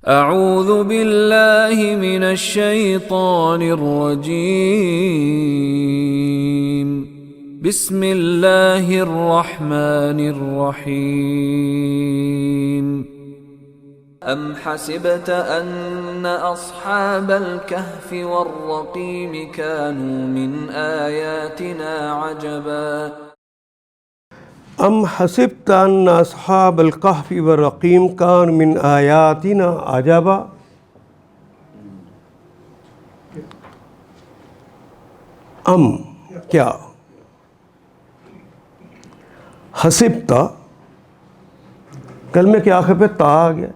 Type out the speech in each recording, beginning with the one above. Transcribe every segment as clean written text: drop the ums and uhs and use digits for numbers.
اعوذ باللہ من الشیطان الرجیم بسم اللہ الرحمن الرحیم ام حسبت ان اصحاب الكهف والرقیم كانوا من آیاتنا عجبا ام حسبت ان اصحاب الکہف والرقیم کانوا من آیاتنا عجبا. ام کیا، حسبت کلمے کے آخر پہ تا آ گیا.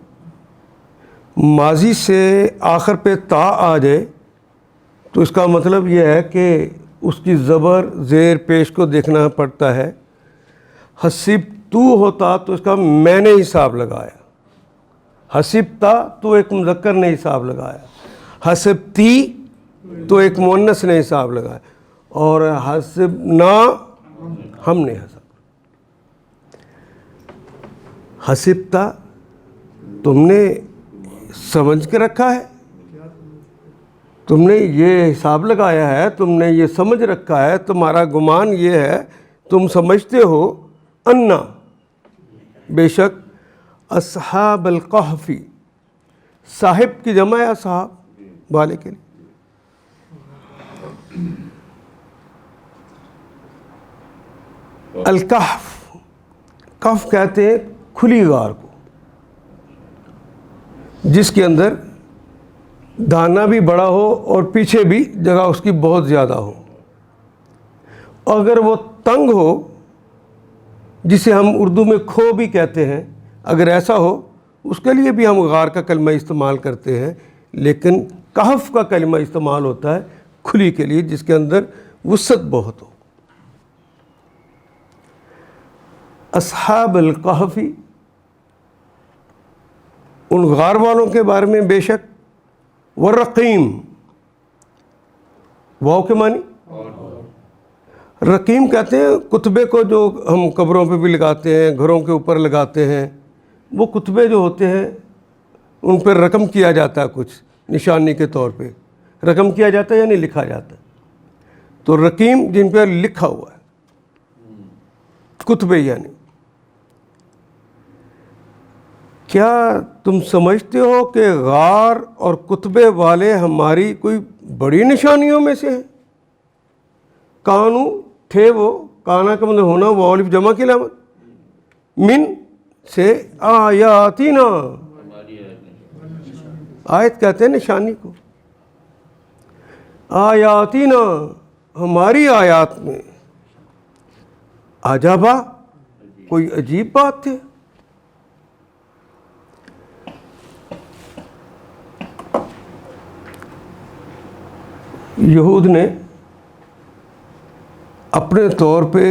ماضی سے آخر پہ تا آ جائے تو اس کا مطلب یہ ہے کہ اس کی زبر زیر پیش کو دیکھنا پڑتا ہے. حسب تو ہوتا تو اس کا میں نے حساب لگایا، حسبتا تو ایک مذکر نے حساب لگایا، حسبتی تو ایک مؤنث نے حساب لگایا، اور حسبنا ہم نے حساب. حسبتا تم نے سمجھ کے رکھا ہے، تم نے یہ حساب لگایا ہے، تم نے یہ سمجھ رکھا ہے، تمہارا گمان یہ ہے، تم سمجھتے ہو انا بے شک اصحاب الکہف، صاحب کی جمع ہے اصحاب والے کے لیے. الکہف، کہف کہتے ہیں کھلی غار کو، جس کے اندر دانہ بھی بڑا ہو اور پیچھے بھی جگہ اس کی بہت زیادہ ہو. اگر وہ تنگ ہو، جسے ہم اردو میں کھو بھی کہتے ہیں، اگر ایسا ہو اس کے لیے بھی ہم غار کا کلمہ استعمال کرتے ہیں، لیکن کہف کا کلمہ استعمال ہوتا ہے کھلی کے لیے، جس کے اندر وسعت بہت ہو. اصحاب الکہف، ان غار والوں کے بارے میں بے شک. والرقیم، واو کے معنی رقیم کہتے ہیں کتبے کو، جو ہم قبروں پہ بھی لگاتے ہیں، گھروں کے اوپر لگاتے ہیں. وہ کتبے جو ہوتے ہیں ان پہ رقم کیا جاتا ہے، کچھ نشانی کے طور پہ رقم کیا جاتا ہے، یعنی لکھا جاتا ہے. تو رقیم جن پہ لکھا ہوا ہے، کتبے. یعنی کیا تم سمجھتے ہو کہ غار اور کتبے والے ہماری کوئی بڑی نشانیوں میں سے ہیں؟ کانو تھے وہ، کانا کا مطلب ہونا، وہ الف جمع کی علامت، من سے آیاتنا، آیت کہتے ہیں نشانی کو. آیاتنا ہماری آیات میں، عجبا کوئی عجیب بات تھی. یہود نے اپنے طور پہ،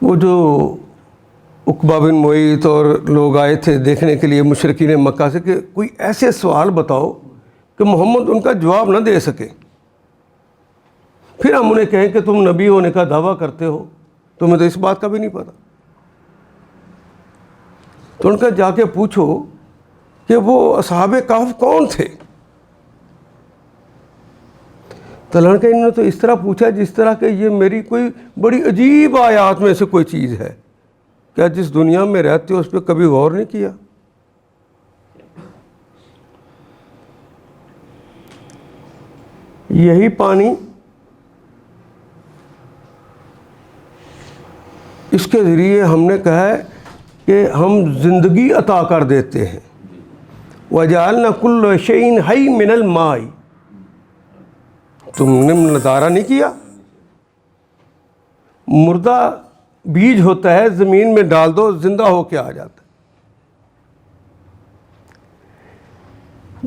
وہ جو عقبہ بن معیط اور لوگ آئے تھے دیکھنے کے لیے مشرکین مکہ سے، کہ کوئی ایسے سوال بتاؤ کہ محمد ان کا جواب نہ دے سکے، پھر ہم انہیں کہیں کہ تم نبی ہونے کا دعویٰ کرتے ہو، تمہیں تو اس بات کا بھی نہیں پتہ. تو ان کا جا کے پوچھو کہ وہ اصحاب کہف کون تھے. تو لڑکے انہوں نے تو اس طرح پوچھا جس طرح کہ یہ میری کوئی بڑی عجیب آیات میں سے کوئی چیز ہے. کیا جس دنیا میں رہتے ہو اس پہ کبھی غور نہیں کیا؟ یہی پانی اس کے ذریعے ہم نے کہا ہے کہ ہم زندگی عطا کر دیتے ہیں. وَجَعَلْنَا كُلَّ شَيْءٍ حَيٍّ مِّنَ الْمَاءِ. تم نے نظارہ نہیں کیا؟ مردہ بیج ہوتا ہے، زمین میں ڈال دو زندہ ہو کے آ جاتا ہے.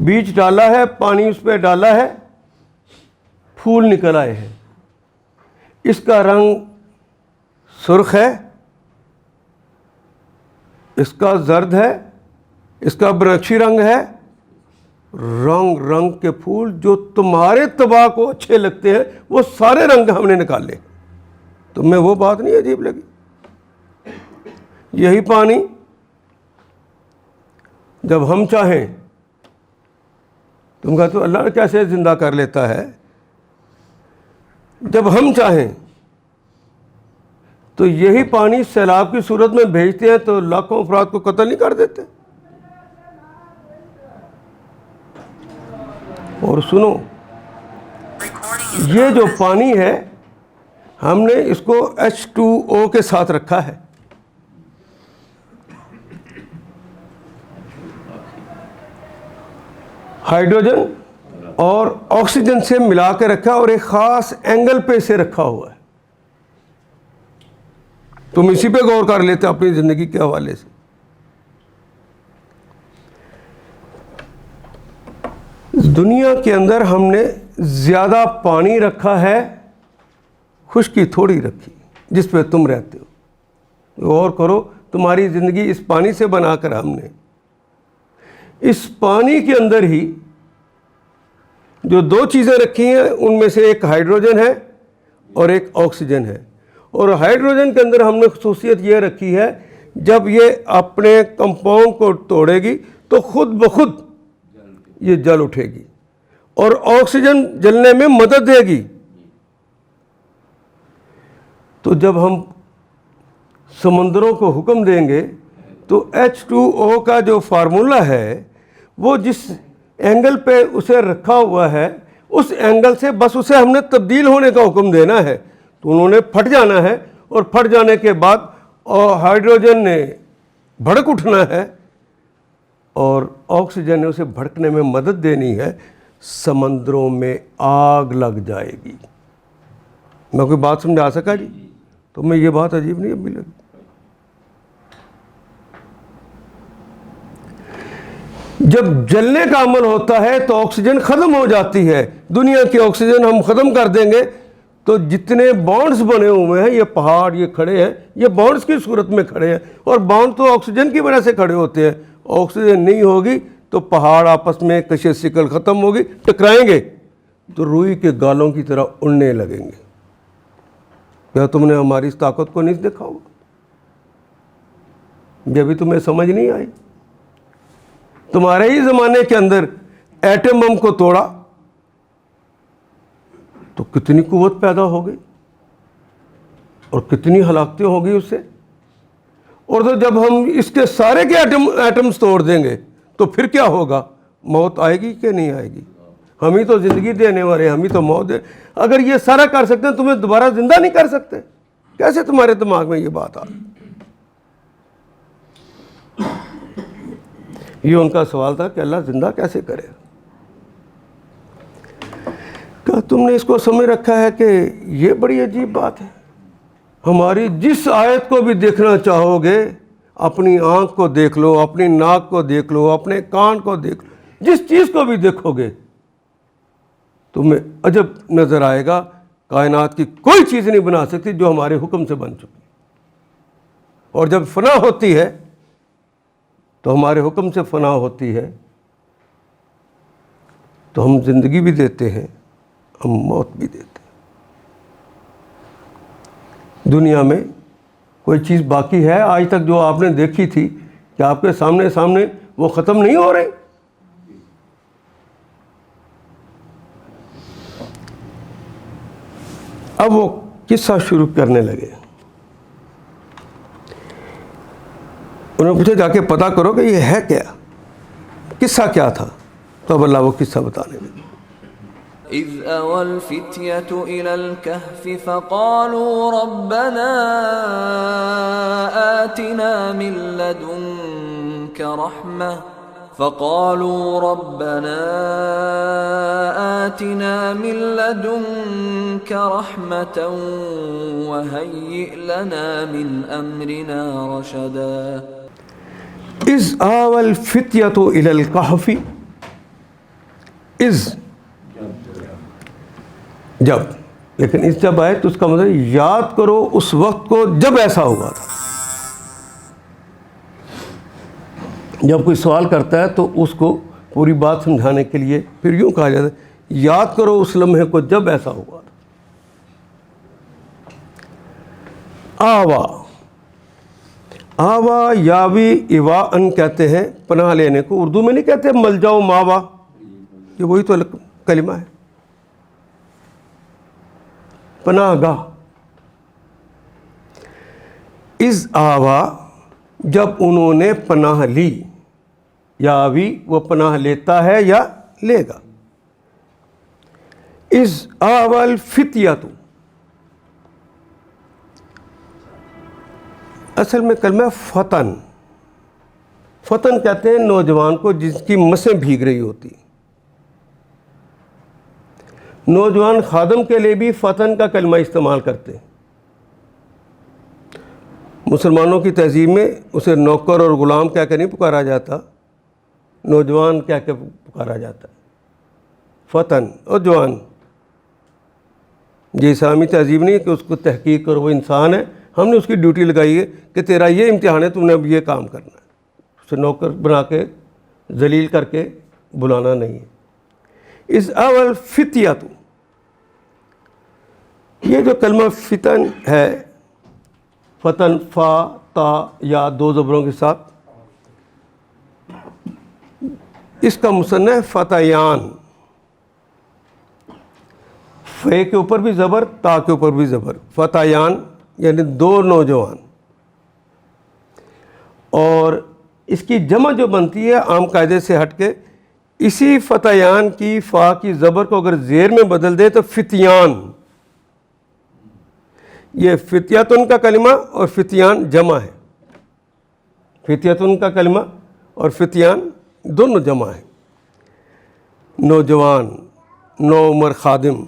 بیج ڈالا ہے، پانی اس پہ ڈالا ہے، پھول نکل آئے ہیں. اس کا رنگ سرخ ہے، اس کا زرد ہے، اس کا بنفشی رنگ ہے. رنگ رنگ کے پھول جو تمہارے طبع کو اچھے لگتے ہیں وہ سارے رنگ ہم نے نکالے. تمہیں وہ بات نہیں عجیب لگی؟ یہی پانی جب ہم چاہیں، تم کہتے ہو اللہ کیسے زندہ کر لیتا ہے، جب ہم چاہیں تو یہی پانی سیلاب کی صورت میں بھیجتے ہیں تو لاکھوں افراد کو قتل نہیں کر دیتے؟ اور سنو، یہ جو پانی ہے ہم نے اس کو H2O کے ساتھ رکھا ہے، ہائیڈروجن اور آکسیجن سے ملا کے رکھا اور ایک خاص اینگل پہ اسے رکھا ہوا ہے. تم اسی پہ غور کر لیتے اپنی زندگی کے حوالے سے. دنیا کے اندر ہم نے زیادہ پانی رکھا ہے، خشکی تھوڑی رکھی جس پہ تم رہتے ہو. غور کرو، تمہاری زندگی اس پانی سے بنا کر ہم نے اس پانی کے اندر ہی جو دو چیزیں رکھی ہیں ان میں سے ایک ہائیڈروجن ہے اور ایک آکسیجن ہے. اور ہائیڈروجن کے اندر ہم نے خصوصیت یہ رکھی ہے جب یہ اپنے کمپاؤنڈ کو توڑے گی تو خود بخود یہ جل اٹھے گی اور آکسیجن جلنے میں مدد دے گی. تو جب ہم سمندروں کو حکم دیں گے تو H2O کا جو فارمولا ہے وہ جس اینگل پہ اسے رکھا ہوا ہے اس اینگل سے بس اسے ہم نے تبدیل ہونے کا حکم دینا ہے تو انہوں نے پھٹ جانا ہے، اور پھٹ جانے کے بعد ہائیڈروجن نے بھڑک اٹھنا ہے اور آکسیجن نے اسے بھڑکنے میں مدد دینی ہے. سمندروں میں آگ لگ جائے گی. میں کوئی بات سمجھا سکا جی؟ تو میں یہ بات عجیب نہیں ابھی لگی. جب جلنے کا عمل ہوتا ہے تو آکسیجن ختم ہو جاتی ہے. دنیا کی آکسیجن ہم ختم کر دیں گے تو جتنے بانڈز بنے ہوئے ہیں، یہ پہاڑ یہ کھڑے ہیں، یہ بانڈز کی صورت میں کھڑے ہیں، اور بانڈ تو آکسیجن کی وجہ سے کھڑے ہوتے ہیں. آکسیجن نہیں ہوگی تو پہاڑ آپس میں کشش سکل ختم ہوگی، ٹکرائیں گے تو روئی کے گالوں کی طرح اڑنے لگیں گے. کیا تم نے ہماری اس طاقت کو نہیں دیکھا ہوگا؟ یہ بھی تمہیں سمجھ نہیں آئی؟ تمہارے ہی زمانے کے اندر ایٹم بم کو توڑا تو کتنی قوت پیدا ہو گئی اور کتنی ہلاکتیں ہو گئی اس سے. اور تو جب ہم اس کے سارے کے ایٹمز توڑ دیں گے تو پھر کیا ہوگا؟ موت آئے گی کہ نہیں آئے گی؟ ہم ہی تو زندگی دینے والے ہیں، ہم ہی تو موت دے. اگر یہ سارا کر سکتے ہیں تمہیں دوبارہ زندہ نہیں کر سکتے؟ کیسے تمہارے دماغ میں یہ بات آ؟ یہ ان کا سوال تھا کہ اللہ زندہ کیسے کرے. کیا تم نے اس کو سمجھ رکھا ہے کہ یہ بڑی عجیب بات ہے؟ ہماری جس آیت کو بھی دیکھنا چاہو گے، اپنی آنکھ کو دیکھ لو، اپنی ناک کو دیکھ لو، اپنے کان کو دیکھ لو، جس چیز کو بھی دیکھو گے تمہیں عجب نظر آئے گا. کائنات کی کوئی چیز نہیں بنا سکتی جو ہمارے حکم سے بن چکی. اور جب فنا ہوتی ہے تو ہمارے حکم سے فنا ہوتی ہے تو ہم زندگی بھی دیتے ہیں، ہم موت بھی دیتے ہیں. دنیا میں کوئی چیز باقی ہے آج تک جو آپ نے دیکھی تھی کہ آپ کے سامنے وہ ختم نہیں ہو رہی؟ اب وہ قصہ شروع کرنے لگے. انہوں نے پوچھا جا کے پتا کرو کہ یہ ہے کیا، قصہ کیا تھا. تو اب اللہ وہ قصہ بتانے لگے. إذ أوى الفتية إلى الكهف فقالوا ربنا آتنا من لدنك رحمة وهيئ لنا من أمرنا رشدا. إذ آوى الفتية إلى الكهف، إذ جب، لیکن اس جب آئے تو اس کا مطلب یاد کرو اس وقت کو جب ایسا ہوا تھا. جب کوئی سوال کرتا ہے تو اس کو پوری بات سمجھانے کے لیے پھر یوں کہا جاتا ہے یاد کرو اس لمحے کو جب ایسا ہوا تھا. آوا آوا یاوی ایوا ان کہتے ہیں پناہ لینے کو. اردو میں نہیں کہتے مل جاؤ ماوا, یہ وہی تو کلمہ ہے, پناہ گاہ. از آوا جب انہوں نے پناہ لی, یاوی وہ پناہ لیتا ہے یا لے گا. از آوا الفتیۃ, اصل میں کلمہ فتن. فتن کہتے ہیں نوجوان کو جس کی مسیں بھیگ رہی ہوتی. نوجوان خادم کے لیے بھی فتن کا کلمہ استعمال کرتے ہیں. مسلمانوں کی تہذیب میں اسے نوکر اور غلام کہہ کے نہیں پکارا جاتا, نوجوان کہہ کے پکارا جاتا ہے. فتن اور جوان, یہ اسلامی تہذیب نہیں ہے کہ اس کو تحقیق کرو, وہ انسان ہے, ہم نے اس کی ڈیوٹی لگائی ہے کہ تیرا یہ امتحان ہے, تم نے اب یہ کام کرنا ہے. اسے نوکر بنا کے ذلیل کر کے بلانا نہیں ہے. اس اول فتیۃ, یہ جو کلمہ فتن ہے, فتن فا تا یا دو زبروں کے ساتھ, اس کا مثنیٰ ہے فتیان. فے کے اوپر بھی زبر, تا کے اوپر بھی زبر, فتیان یعنی دو نوجوان. اور اس کی جمع جو بنتی ہے عام قاعدے سے ہٹ کے, اسی فتیان کی فا کی زبر کو اگر زیر میں بدل دے تو فتیان. یہ فتیتن کا کلمہ اور فتیان جمع ہے. فتیتن کا کلمہ اور فتیان دونوں جمع ہیں. نوجوان, نو عمر خادم.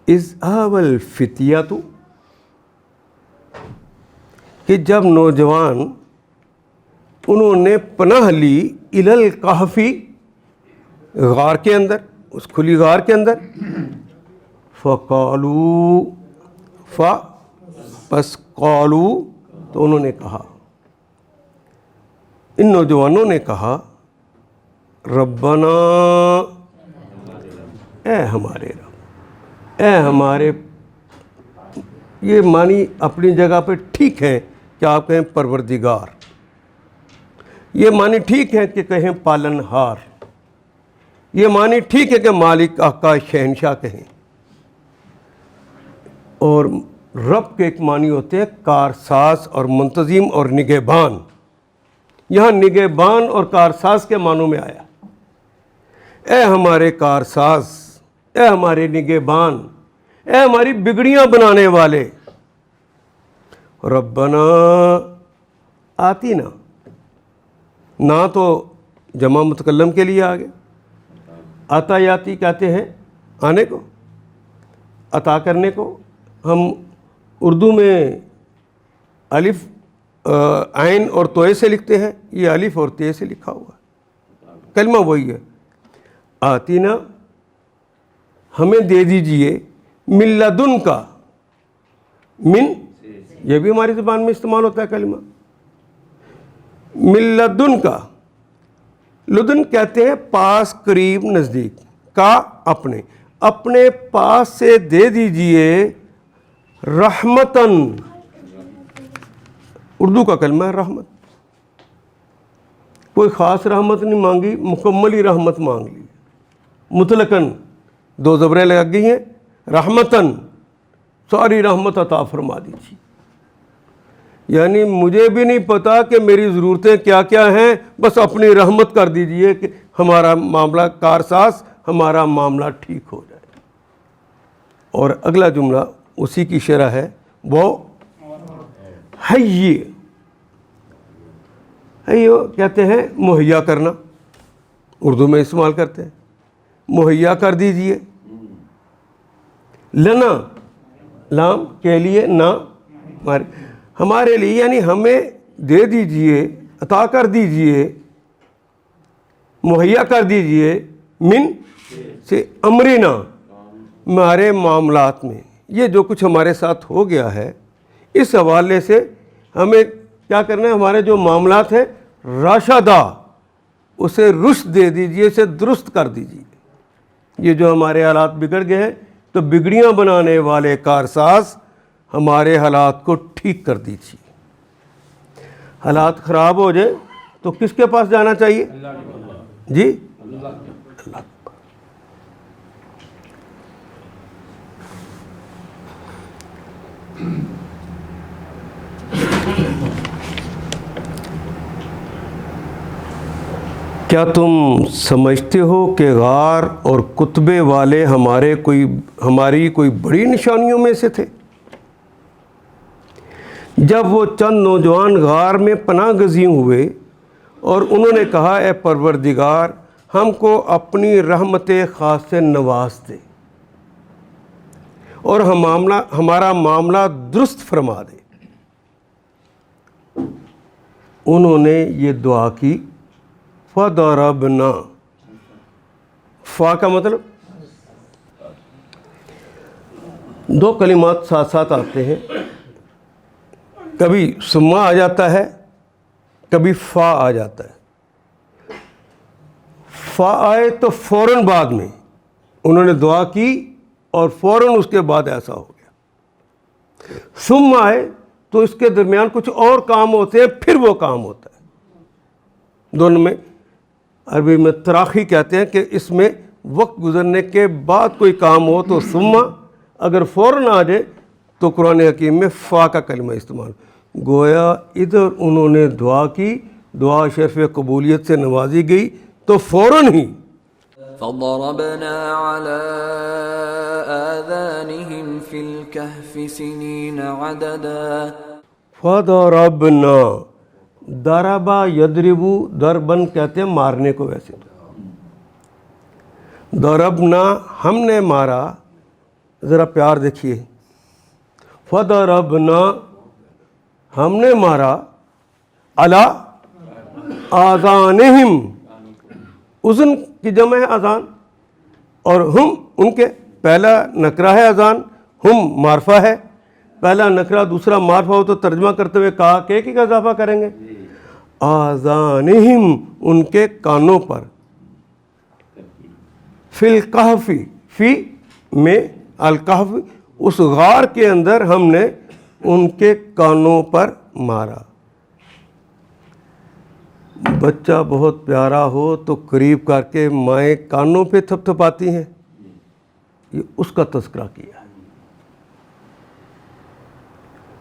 از اول فتیۃ, کہ جب نوجوان انہوں نے پناہ لی الی الکہفی, غار کے اندر, اس کھلی غار کے اندر. فقالو, پس قالو تو انہوں نے کہا, ان نوجوانوں نے کہا, ربنا, اے ہمارے رب, اے ہمارے. یہ معنی اپنی جگہ پہ ٹھیک ہے کہ آپ کہیں پروردگار, یہ معنی ٹھیک ہے کہ کہیں پالن ہار, یہ معنی ٹھیک ہے کہ مالک آقا شہنشاہ کہیں. اور رب کے ایک معنی ہوتے ہیں کارساز اور منتظم اور نگہبان. یہاں نگہبان اور کارساز کے معنوں میں آیا. اے ہمارے کارساز, اے ہمارے نگہبان, اے ہماری بگڑیاں بنانے والے. ربنا آتینا, نہ تو جمع متکلم کے لیے آگے, آتا یاتی کہتے ہیں آنے کو, عطا کرنے کو. ہم اردو میں الف عین اور توئے سے لکھتے ہیں, یہ الف اور تے سے لکھا ہوا ہے, کلمہ وہی ہے. آتینا, ہمیں دے دیجئے, من لدن کا, من یہ بھی ہماری زبان میں استعمال ہوتا ہے کلمہ, من لدن کا. لدن کہتے ہیں پاس, قریب, نزدیک. کا اپنے, اپنے پاس سے دے دیجئے. رحمتاً, اردو کا کلمہ ہے رحمت. کوئی خاص رحمت نہیں مانگی, مکمل ہی رحمت مانگ لی. مطلقاً دو زبریں لگ گئی ہیں, رحمتاً, ساری رحمت عطا فرما دیجیے. یعنی مجھے بھی نہیں پتا کہ میری ضرورتیں کیا کیا ہیں, بس اپنی رحمت کر دیجئے کہ ہمارا معاملہ کارساز, ہمارا معاملہ ٹھیک ہو جائے. اور اگلا جملہ اسی کی شرح ہے, وہ حی, حی کہتے ہیں مہیا کرنا, اردو میں استعمال کرتے ہیں, مہیا کر دیجئے. لنا, لام کے لیے, نہ ہمارے لیے, یعنی ہمیں دے دیجئے, عطا کر دیجئے, مہیا کر دیجئے. من سے امرنا, ہمارے معاملات میں. یہ جو کچھ ہمارے ساتھ ہو گیا ہے, اس حوالے سے ہمیں کیا کرنا ہے, ہمارے جو معاملات ہیں راشدہ, اسے رشد دے دیجئے, اسے درست کر دیجئے. یہ جو ہمارے حالات بگڑ گئے ہیں, تو بگڑیاں بنانے والے کارساز ہمارے حالات کو ٹھیک کر دیجیے. حالات خراب ہو جائے تو کس کے پاس جانا چاہیے؟ جی، اللہ۔ کیا تم سمجھتے ہو کہ غار اور کتبے والے ہماری کوئی بڑی نشانیوں میں سے تھے؟ جب وہ چند نوجوان غار میں پناہ گزین ہوئے اور انہوں نے کہا اے پروردگار ہم کو اپنی رحمت خاص سے نواز دے اور ہمارا معاملہ درست فرما دے، انہوں نے یہ دعا کی فَضَرَبْنَا، فا کا مطلب دو کلمات ساتھ ساتھ آتے ہیں، کبھی سما آ جاتا ہے، کبھی فا آ جاتا ہے۔ فا آئے تو فوراً بعد میں انہوں نے دعا کی اور فوراً اس کے بعد ایسا ہو گیا۔ سم آئے تو اس کے درمیان کچھ اور کام ہوتے ہیں، پھر وہ کام ہوتا ہے۔ دونوں میں عربی میں تراخی کہتے ہیں کہ اس میں وقت گزرنے کے بعد کوئی کام ہو تو ثم، اگر فوراً آ جائے تو قرآن حکیم میں فا کا کلمہ استعمال، گویا ادھر انہوں نے دعا کی، دعا شرف قبولیت سے نوازی گئی تو فوراً ہی فضربنا على آذانهم في الكهف سنين عددا۔ فضربنا، ضربا یضربو، ضربن کہتے ہیں مارنے کو، ویسے ضربنا ہم نے مارا، ذرا پیار دیکھیے، فضربنا ہم نے مارا، علی آذانہم، اذن کی جمع ہے اذان، اور ہم ان کے، پہلا نکرہ ہے اذان، ہم معرفہ ہے، پہلا نکرہ دوسرا معرفہ ہو تو ترجمہ کرتے ہوئے کہا کہ ایک ہی کا اضافہ کریں گے، آذانہم ان کے کانوں پر، فی الکہف، فی میں الکہف اس غار کے اندر ہم نے ان کے کانوں پر مارا۔ بچہ بہت پیارا ہو تو قریب کر کے مائیں کانوں پہ تھپ تھپاتی ہیں، یہ اس کا تذکرہ کیا ہے۔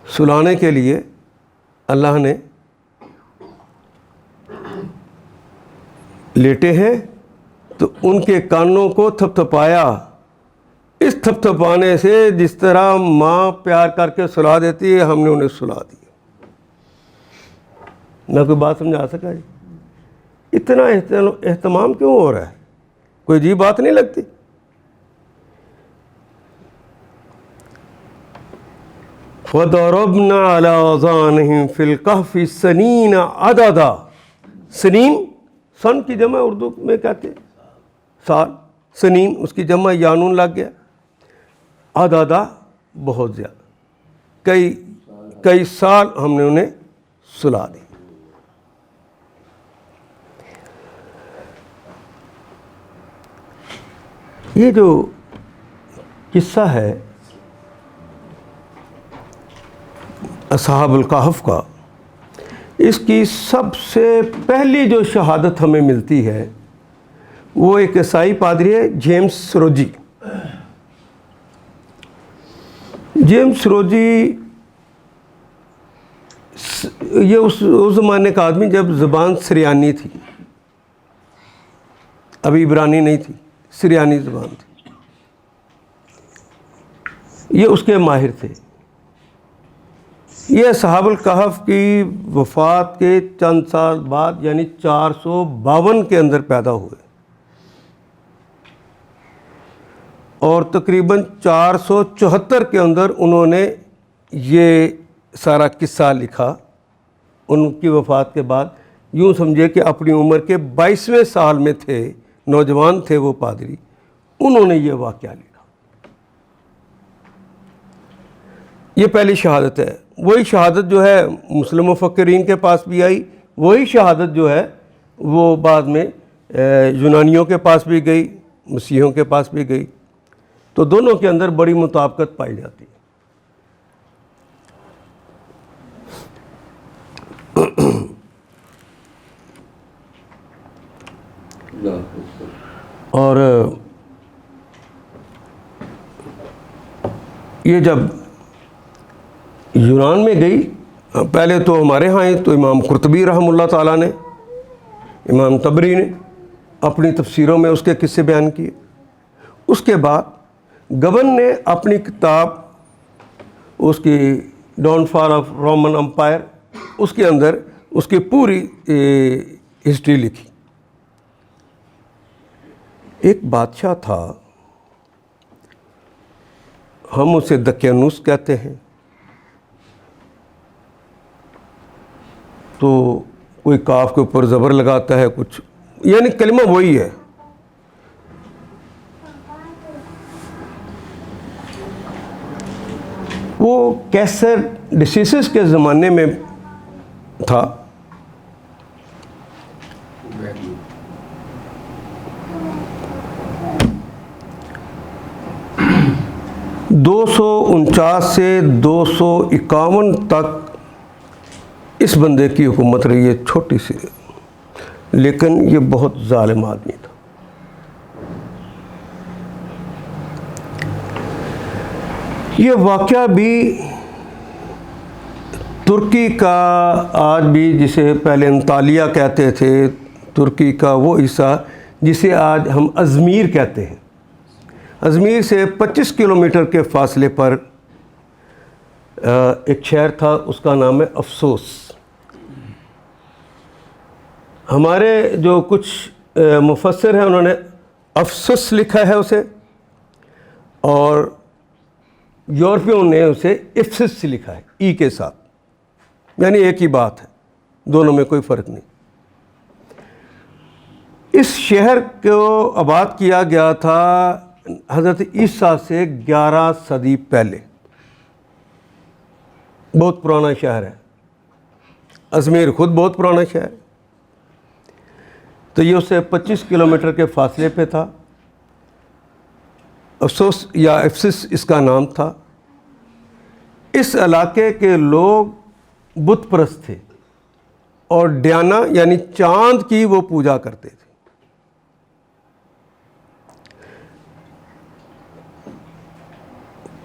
سلانے کے لیے اللہ نے لیٹے ہیں تو ان کے کانوں کو تھپ تھپایا، اس تھپ تھپانے سے جس طرح ماں پیار کر کے سلا دیتی ہے ہم نے انہیں سلا دیا۔ نہ کوئی بات سمجھا سکا جی؟ اتنا اہتمام کیوں ہو رہا ہے؟ کوئی عجیب بات نہیں لگتی؟ فَضَرَبْنَا عَلَىٰ آذَانِهِمْ فِي الْكَهْفِ سَنِينَ عَدَدًا، سنین سن کی جمع اردو میں کہتے ہیں سال، سنین اس کی جمع یانون لگ گیا، عددہ بہت زیادہ، کئی سال ہم نے انہیں سلا دی۔ یہ جو قصہ ہے اصحاب الکہف کا، اس کی سب سے پہلی جو شہادت ہمیں ملتی ہے وہ ایک عیسائی پادری ہے، جیمس روجی۔ جیمس روجی یہ اس زمانے کا آدمی جب زبان سریانی تھی، ابھی عبرانی نہیں تھی، سریانی زبان تھی، یہ اس کے ماہر تھے۔ یہ اصحاب الکہف کی وفات کے چند سال بعد یعنی 452 کے اندر پیدا ہوئے، اور تقریباً 474 کے اندر انہوں نے یہ سارا قصہ لکھا۔ ان کی وفات کے بعد یوں سمجھے کہ اپنی عمر کے 22ویں سال میں تھے، نوجوان تھے وہ پادری، انہوں نے یہ واقعہ لکھا۔ یہ پہلی شہادت ہے۔ وہی شہادت جو ہے مسلم مفکرین کے پاس بھی آئی، وہی شہادت جو ہے وہ بعد میں یونانیوں کے پاس بھی گئی، مسیحیوں کے پاس بھی گئی، تو دونوں کے اندر بڑی مطابقت پائی جاتی ہے۔ اور یہ جب یونان میں گئی، پہلے تو ہمارے ہاں تو امام قرطبی رحمہ اللہ تعالیٰ نے، امام طبری نے اپنی تفسیروں میں اس کے قصے بیان کیے. اس کے بعد گبن نے اپنی کتاب اس کی downfall of Roman empire, اس کے اندر اس کی پوری ہسٹری لکھی. ایک بادشاہ تھا، ہم اسے دقیانوس کہتے ہیں. تو کوئی کاف کے اوپر زبر لگاتا ہے کچھ، یعنی کلمہ وہی ہے. وہ کیسر ڈسیسس کے زمانے میں تھا. دو سو انچاس سے 251 تک اس بندے کی حکومت رہی ہے، چھوٹی سی، لیکن یہ بہت ظالم آدمی تھا. یہ واقعہ بھی ترکی کا، آج بھی جسے پہلے انطالیہ کہتے تھے، ترکی کا وہ حصہ جسے آج ہم ازمیر کہتے ہیں. ازمیر سے 25 کلومیٹر کے فاصلے پر ایک شہر تھا، اس کا نام ہے افسوس. ہمارے جو کچھ مفسر ہیں انہوں نے افسوس لکھا ہے اسے، اور یورپیوں نے اسے افسس لکھا ہے ای کے ساتھ، یعنی ایک ہی بات ہے، دونوں میں کوئی فرق نہیں. اس شہر کو آباد کیا گیا تھا حضرت عیسیٰ سے 11 صدی پہلے. بہت پرانا شہر ہے. ازمیر خود بہت پرانا شہر ہے. تو یہ اس سے 25 کلومیٹر کے فاصلے پہ تھا. افسوس یا افسس اس کا نام تھا. اس علاقے کے لوگ بت پرست تھے اور ڈیانا یعنی چاند کی وہ پوجا کرتے تھے.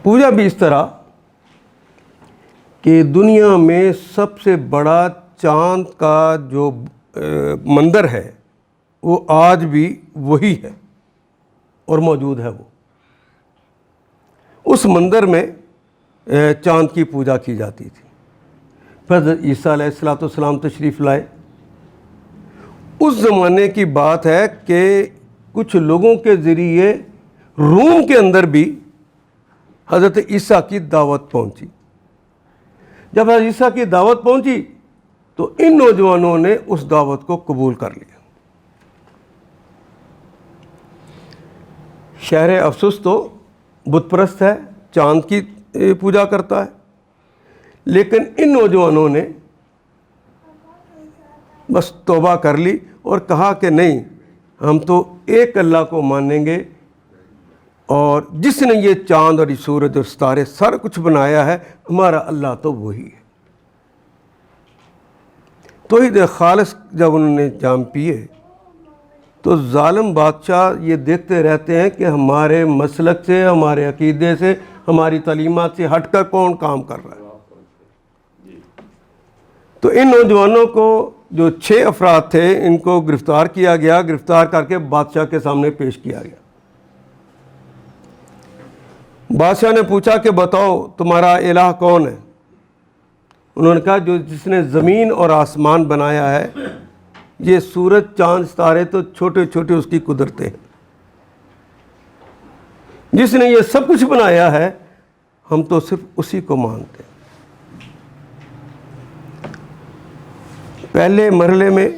پوجا بھی اس طرح کہ دنیا میں سب سے بڑا چاند کا جو مندر ہے وہ آج بھی وہی ہے اور موجود ہے. وہ اس مندر میں چاند کی پوجا کی جاتی تھی. پھر عیسیٰ علیہ الصلوۃ والسلام تشریف لائے. اس زمانے کی بات ہے کہ کچھ لوگوں کے ذریعے روم کے اندر بھی حضرت عیسیٰ کی دعوت پہنچی. جب حضرت عیسیٰ کی دعوت پہنچی تو ان نوجوانوں نے اس دعوت کو قبول کر لیا. شہر افسوس تو بت پرست ہے، چاند کی پوجا کرتا ہے، لیکن ان نوجوانوں نے بس توبہ کر لی اور کہا کہ نہیں، ہم تو ایک اللہ کو مانیں گے، اور جس نے یہ چاند اور یہ سورج اور ستارے سارا کچھ بنایا ہے، ہمارا اللہ تو وہی ہے. توحید خالص جب انہوں نے جام پیے تو ظالم بادشاہ یہ دیکھتے رہتے ہیں کہ ہمارے مسلک سے، ہمارے عقیدے سے، ہماری تعلیمات سے ہٹ کر کون کام کر رہا ہے. تو ان نوجوانوں کو، جو 6 افراد تھے، ان کو گرفتار کیا گیا. گرفتار کر کے بادشاہ کے سامنے پیش کیا گیا. بادشاہ نے پوچھا کہ بتاؤ تمہارا الہ کون ہے؟ انہوں نے کہا جس نے زمین اور آسمان بنایا ہے. یہ سورج چاند ستارے تو چھوٹے چھوٹے اس کی قدرتیں ہیں. جس نے یہ سب کچھ بنایا ہے، ہم تو صرف اسی کو مانتے ہیں. پہلے مرحلے میں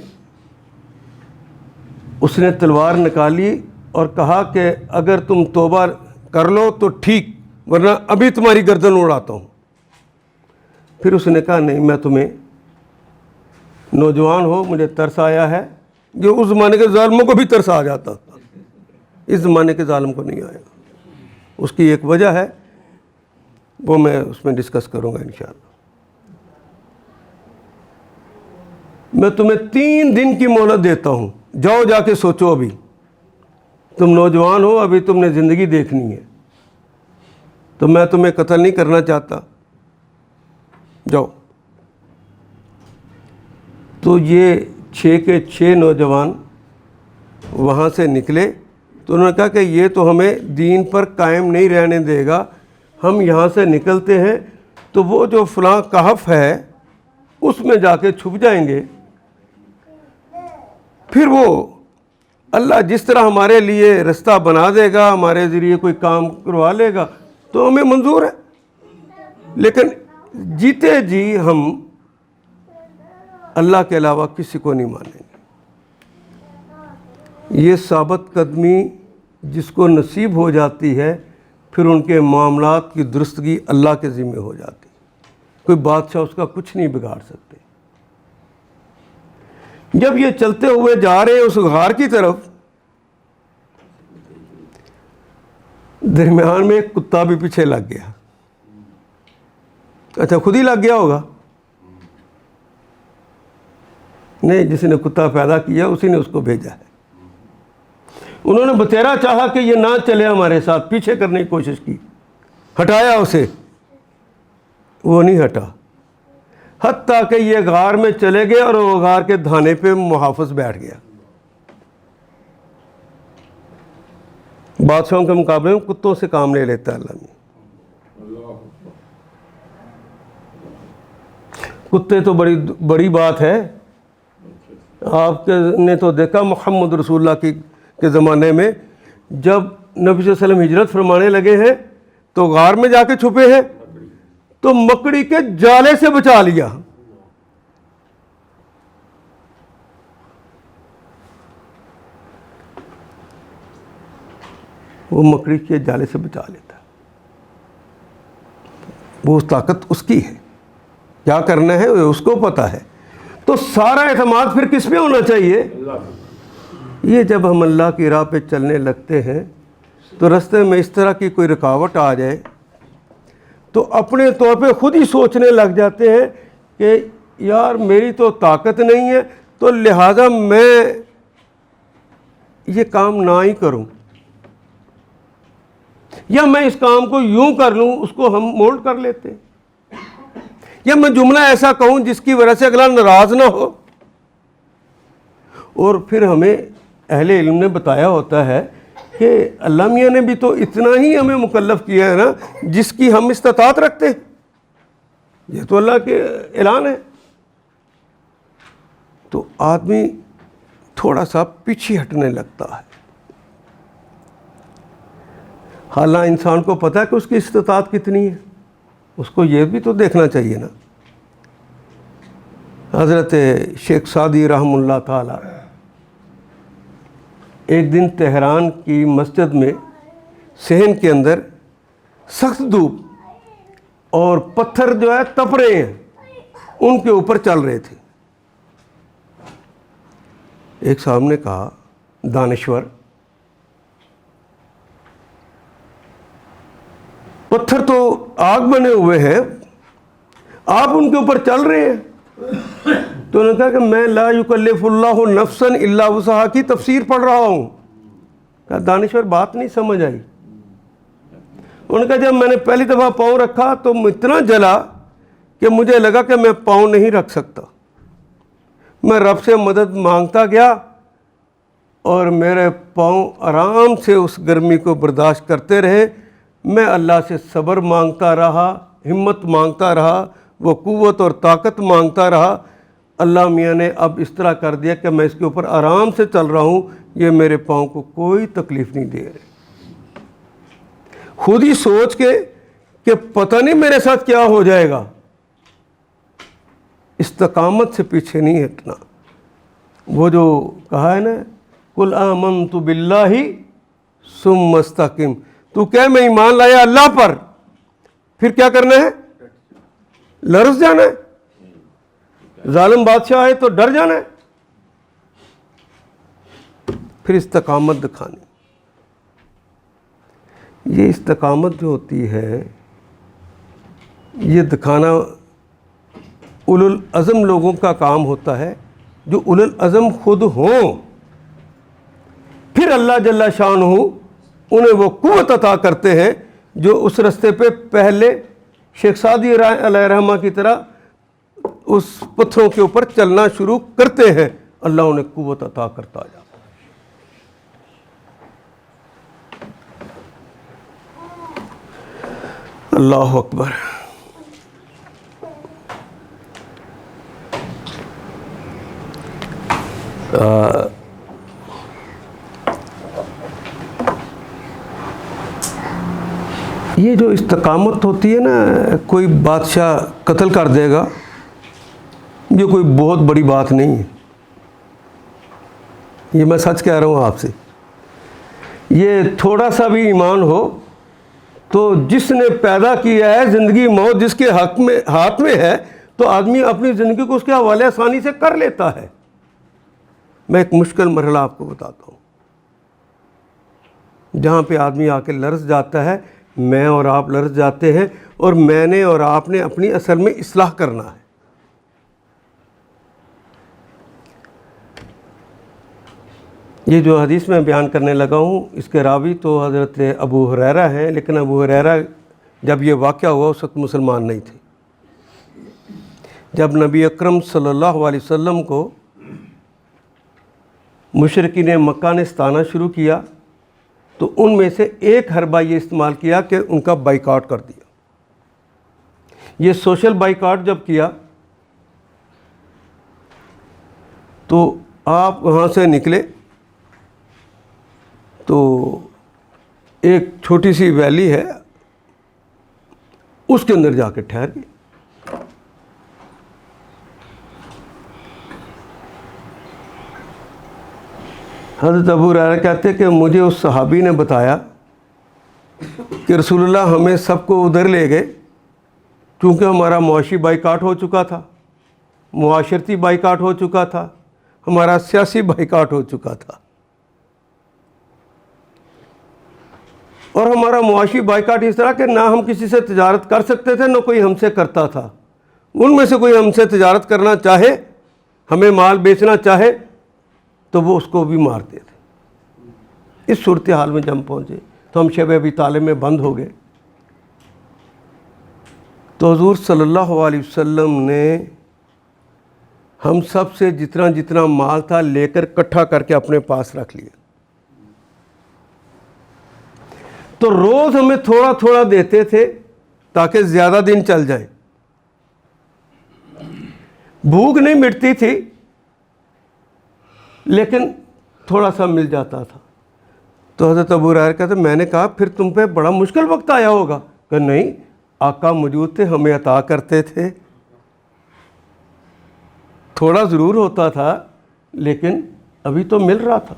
اس نے تلوار نکالی اور کہا کہ اگر تم توبہ کر لو تو ٹھیک، ورنہ ابھی تمہاری گردن اڑاتا ہوں. پھر اس نے کہا نہیں، میں تمہیں، نوجوان ہو، مجھے ترس آیا ہے. جو اس زمانے کے ظالموں کو بھی ترس آ جاتا تھا، اس زمانے کے ظالم کو نہیں آیا. اس کی ایک وجہ ہے، وہ میں اس میں ڈسکس کروں گا انشاءاللہ. میں تمہیں 3 دن کی مہلت دیتا ہوں. جاؤ جا کے سوچو، ابھی تم نوجوان ہو، ابھی تم نے زندگی دیکھنی ہے، تو میں تمہیں قتل نہیں کرنا چاہتا، جاؤ۔ تو یہ 6 کے 6 نوجوان وہاں سے نکلے، تو انہوں نے کہا کہ یہ تو ہمیں دین پر قائم نہیں رہنے دے گا، ہم یہاں سے نکلتے ہیں تو وہ جو فلاں کہف ہے اس میں جا کے چھپ جائیں گے، پھر وہ اللہ جس طرح ہمارے لیے رستہ بنا دے گا، ہمارے ذریعے کوئی کام کروا لے گا تو ہمیں منظور ہے، لیکن جیتے جی ہم اللہ کے علاوہ کسی کو نہیں مانیں گے۔ یہ ثابت قدمی جس کو نصیب ہو جاتی ہے، پھر ان کے معاملات کی درستگی اللہ کے ذمہ ہو جاتی، کوئی بادشاہ اس کا کچھ نہیں بگاڑ سکتے۔ جب یہ چلتے ہوئے جا رہے اس غار کی طرف، درمیان میں ایک کتا بھی پیچھے لگ گیا۔ اچھا، خود ہی لگ گیا ہوگا؟ نہیں، جس نے کتا پیدا کیا اسی نے اس کو بھیجا ہے۔ انہوں نے بتیرا چاہا کہ یہ نہ چلے ہمارے ساتھ، پیچھے کرنے کی کوشش کی، ہٹایا اسے، وہ نہیں ہٹا، حتیٰ کہ یہ غار میں چلے گئے اور وہ غار کے دھانے پہ محافظ بیٹھ گیا۔ بادشاہوں کے مقابلے میں کتوں سے کام لے لیتا ہے اللہ نے۔ کتے تو بڑی بات ہے۔ آپ نے تو دیکھا محمد رسول اللہ کے زمانے میں جب نبی صلی اللہ علیہ وسلم ہجرت فرمانے لگے ہیں تو غار میں جا کے چھپے ہیں، تو مکڑی کے جالے سے بچا لیا۔ وہ مکڑی کے جالے سے بچا لیتا، وہ طاقت اس کی ہے، کیا کرنا ہے اس کو پتا ہے۔ تو سارا اعتماد پھر کس پہ ہونا چاہیے؟ یہ جب ہم اللہ کی راہ پہ چلنے لگتے ہیں تو رستے میں اس طرح کی کوئی رکاوٹ آ جائے تو اپنے طور پہ خود ہی سوچنے لگ جاتے ہیں کہ یار میری تو طاقت نہیں ہے، تو لہٰذا میں یہ کام نہ ہی کروں، یا میں اس کام کو یوں کر لوں، اس کو ہم مولڈ کر لیتے ہیں، یا میں جملہ ایسا کہوں جس کی وجہ سے اگلا ناراض نہ ہو۔ اور پھر ہمیں اہل علم نے بتایا ہوتا ہے کہ اللہ میاں نے بھی تو اتنا ہی ہمیں مکلف کیا ہے نا جس کی ہم استطاعت رکھتے ہیں، یہ تو اللہ کے اعلان ہے۔ تو آدمی تھوڑا سا پیچھے ہٹنے لگتا ہے، حالانکہ انسان کو پتہ ہے کہ اس کی استطاعت کتنی ہے، اس کو یہ بھی تو دیکھنا چاہیے نا۔ حضرت شیخ سعدی رحمہ اللہ تعالی ایک دن تہران کی مسجد میں صحن کے اندر سخت دھوپ اور پتھر جو ہے تپ رہے ہیں، ان کے اوپر چل رہے تھے۔ ایک صاحب نے کہا، دانشور، پتھر تو آگ بنے ہوئے ہیں، آپ ان کے اوپر چل رہے ہیں۔ تو انہوں نے کہا کہ میں لا یکلف اللہ نفسا الا وسعہا کی تفسیر پڑھ رہا ہوں۔ کہا دانشور بات نہیں سمجھ آئی۔ انہوں نے کہا جب میں نے پہلی دفعہ پاؤں رکھا تو اتنا جلا کہ مجھے لگا کہ میں پاؤں نہیں رکھ سکتا، میں رب سے مدد مانگتا گیا اور میرے پاؤں آرام سے اس گرمی کو برداشت کرتے رہے، میں اللہ سے صبر مانگتا رہا، ہمت مانگتا رہا، وہ قوت اور طاقت مانگتا رہا۔ اللہ میاں نے اب اس طرح کر دیا کہ میں اس کے اوپر آرام سے چل رہا ہوں، یہ میرے پاؤں کو کوئی تکلیف نہیں دے رہے۔ خود ہی سوچ کے کہ پتہ نہیں میرے ساتھ کیا ہو جائے گا، استقامت سے پیچھے نہیں ہٹنا۔ وہ جو کہا ہے نا، قل آمنت باللہ ثم استقم، تو کہہ میں ایمان لایا اللہ پر، پھر کیا کرنا ہے؟ لرز جانا ہے، ظالم بادشاہ آئے تو ڈر جانا ہے، پھر استقامت دکھانی۔ یہ استقامت جو ہوتی ہے یہ دکھانا اولو العزم لوگوں کا کام ہوتا ہے، جو اولو العزم خود ہوں، پھر اللہ جل شانہ انہیں وہ قوت عطا کرتے ہیں جو اس رستے پہ پہلے شیخ سعدی علیہ رحمہ کی طرح اس پتھروں کے اوپر چلنا شروع کرتے ہیں، اللہ انہیں قوت عطا کرتا جاتا ہے۔ اللہ اکبر۔ یہ جو استقامت ہوتی ہے نا، کوئی بادشاہ قتل کر دے گا، یہ کوئی بہت بڑی بات نہیں ہے، یہ میں سچ کہہ رہا ہوں آپ سے۔ یہ تھوڑا سا بھی ایمان ہو تو جس نے پیدا کیا ہے، زندگی موت جس کے ہاتھ میں ہے، تو آدمی اپنی زندگی کو اس کے حوالے آسانی سے کر لیتا ہے۔ میں ایک مشکل مرحلہ آپ کو بتاتا ہوں، جہاں پہ آدمی آ کے لرز جاتا ہے، میں اور آپ لرز جاتے ہیں، اور میں نے اور آپ نے اپنی اصل میں اصلاح کرنا ہے۔ یہ جو حدیث میں بیان کرنے لگا ہوں، اس کے راوی تو حضرت ابو ہریرہ ہیں، لیکن ابو ہریرہ جب یہ واقعہ ہوا اس وقت مسلمان نہیں تھے۔ جب نبی اکرم صلی اللہ علیہ وسلم کو مشرکین مکہ نے ستانا شروع کیا، تو ان میں سے ایک حربہ یہ استعمال کیا کہ ان کا بائیکاٹ کر دیا۔ یہ سوشل بائیکاٹ جب کیا تو آپ وہاں سے نکلے تو ایک چھوٹی سی ویلی ہے، اس کے اندر جا کے ٹھہر گئے۔ حضرت ابو ہریرہ کہتے ہیں کہ مجھے اس صحابی نے بتایا کہ رسول اللہ ہمیں سب کو ادھر لے گئے، کیونکہ ہمارا معاشی بائیکاٹ ہو چکا تھا، معاشرتی بائیکاٹ ہو چکا تھا، ہمارا سیاسی بائیکاٹ ہو چکا تھا، اور ہمارا معاشی بائیکاٹ اس طرح کہ نہ ہم کسی سے تجارت کر سکتے تھے، نہ کوئی ہم سے کرتا تھا۔ ان میں سے کوئی ہم سے تجارت کرنا چاہے، ہمیں مال بیچنا چاہے، تو وہ اس کو بھی مارتے تھے۔ اس صورتحال میں جب ہم پہنچے تو ہم شب ابی طالب میں بند ہو گئے۔ تو حضور صلی اللہ علیہ وسلم نے ہم سب سے جتنا مال تھا لے کر اکٹھا کر کے اپنے پاس رکھ لیا۔ تو روز ہمیں تھوڑا تھوڑا دیتے تھے تاکہ زیادہ دن چل جائیں۔ بھوک نہیں مٹتی تھی، لیکن تھوڑا سا مل جاتا تھا۔ تو حضرت ابو ہریرہ کہتے میں نے کہا پھر تم پہ بڑا مشکل وقت آیا ہوگا؟ کہ نہیں، آقا موجود تھے، ہمیں عطا کرتے تھے۔ تھوڑا ضرور ہوتا تھا لیکن ابھی تو مل رہا تھا۔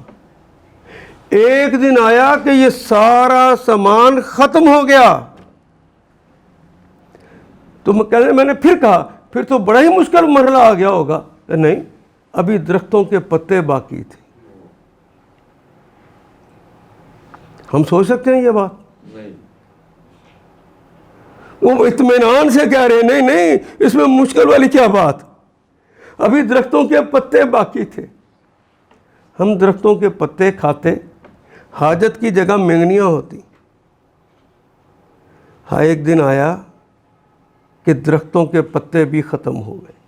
ایک دن آیا کہ یہ سارا سامان ختم ہو گیا، تو میں نے پھر کہا پھر تو بڑا ہی مشکل مرحلہ آ گیا ہوگا۔ کہ نہیں، ابھی درختوں کے پتے باقی تھے۔ ہم سوچ سکتے ہیں یہ بات؟ وہ اطمینان سے کہہ رہے ہیں نہیں، اس میں مشکل والی کیا بات، ابھی درختوں کے پتے باقی تھے۔ ہم درختوں کے پتے کھاتے، حاجت کی جگہ مینگنیاں ہوتی۔ ہاں، ایک دن آیا کہ درختوں کے پتے بھی ختم ہو گئے،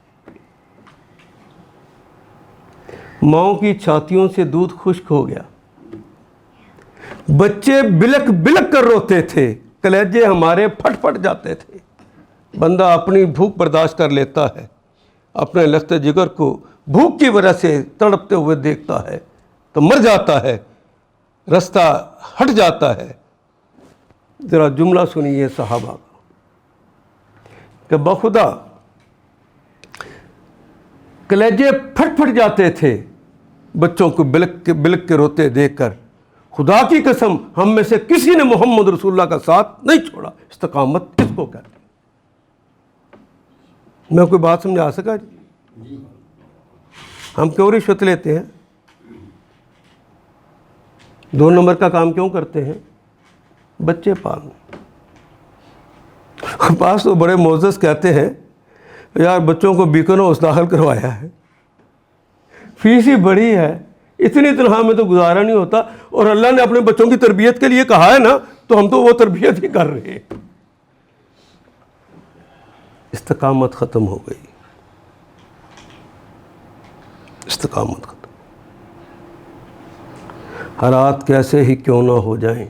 ماؤں کی چھاتیوں سے دودھ خشک ہو گیا، بچے بلک بلک کر روتے تھے، کلیجے ہمارے پھٹ پھٹ جاتے تھے۔ بندہ اپنی بھوک برداشت کر لیتا ہے، اپنے لخت جگر کو بھوک کی وجہ سے تڑپتے ہوئے دیکھتا ہے تو مر جاتا ہے، رستہ ہٹ جاتا ہے۔ ذرا جملہ سنیے صحابہ کا کہ بخدا کلیجے پھٹ پھٹ جاتے تھے بچوں کو بلک کے روتے دیکھ کر۔ خدا کی قسم ہم میں سے کسی نے محمد رسول اللہ کا ساتھ نہیں چھوڑا۔ استقامت کس کو کہتے ہیں؟ میں کوئی بات سمجھا سکا جی؟ ہم کیوں رشوت لیتے ہیں؟ 2 نمبر کا کام کیوں کرتے ہیں؟ بچے پالنا۔ پاس تو بڑے معزز کہتے ہیں یار بچوں کو بیکن ہاؤس داخل کروایا ہے، فیس ہی بڑی ہے، اتنی تنہا میں تو گزارا نہیں ہوتا، اور اللہ نے اپنے بچوں کی تربیت کے لیے کہا ہے نا، تو ہم تو وہ تربیت ہی کر رہے ہیں۔ استقامت ختم ہو گئی، استقامت ختم۔ حالات کیسے ہی کیوں نہ ہو جائیں،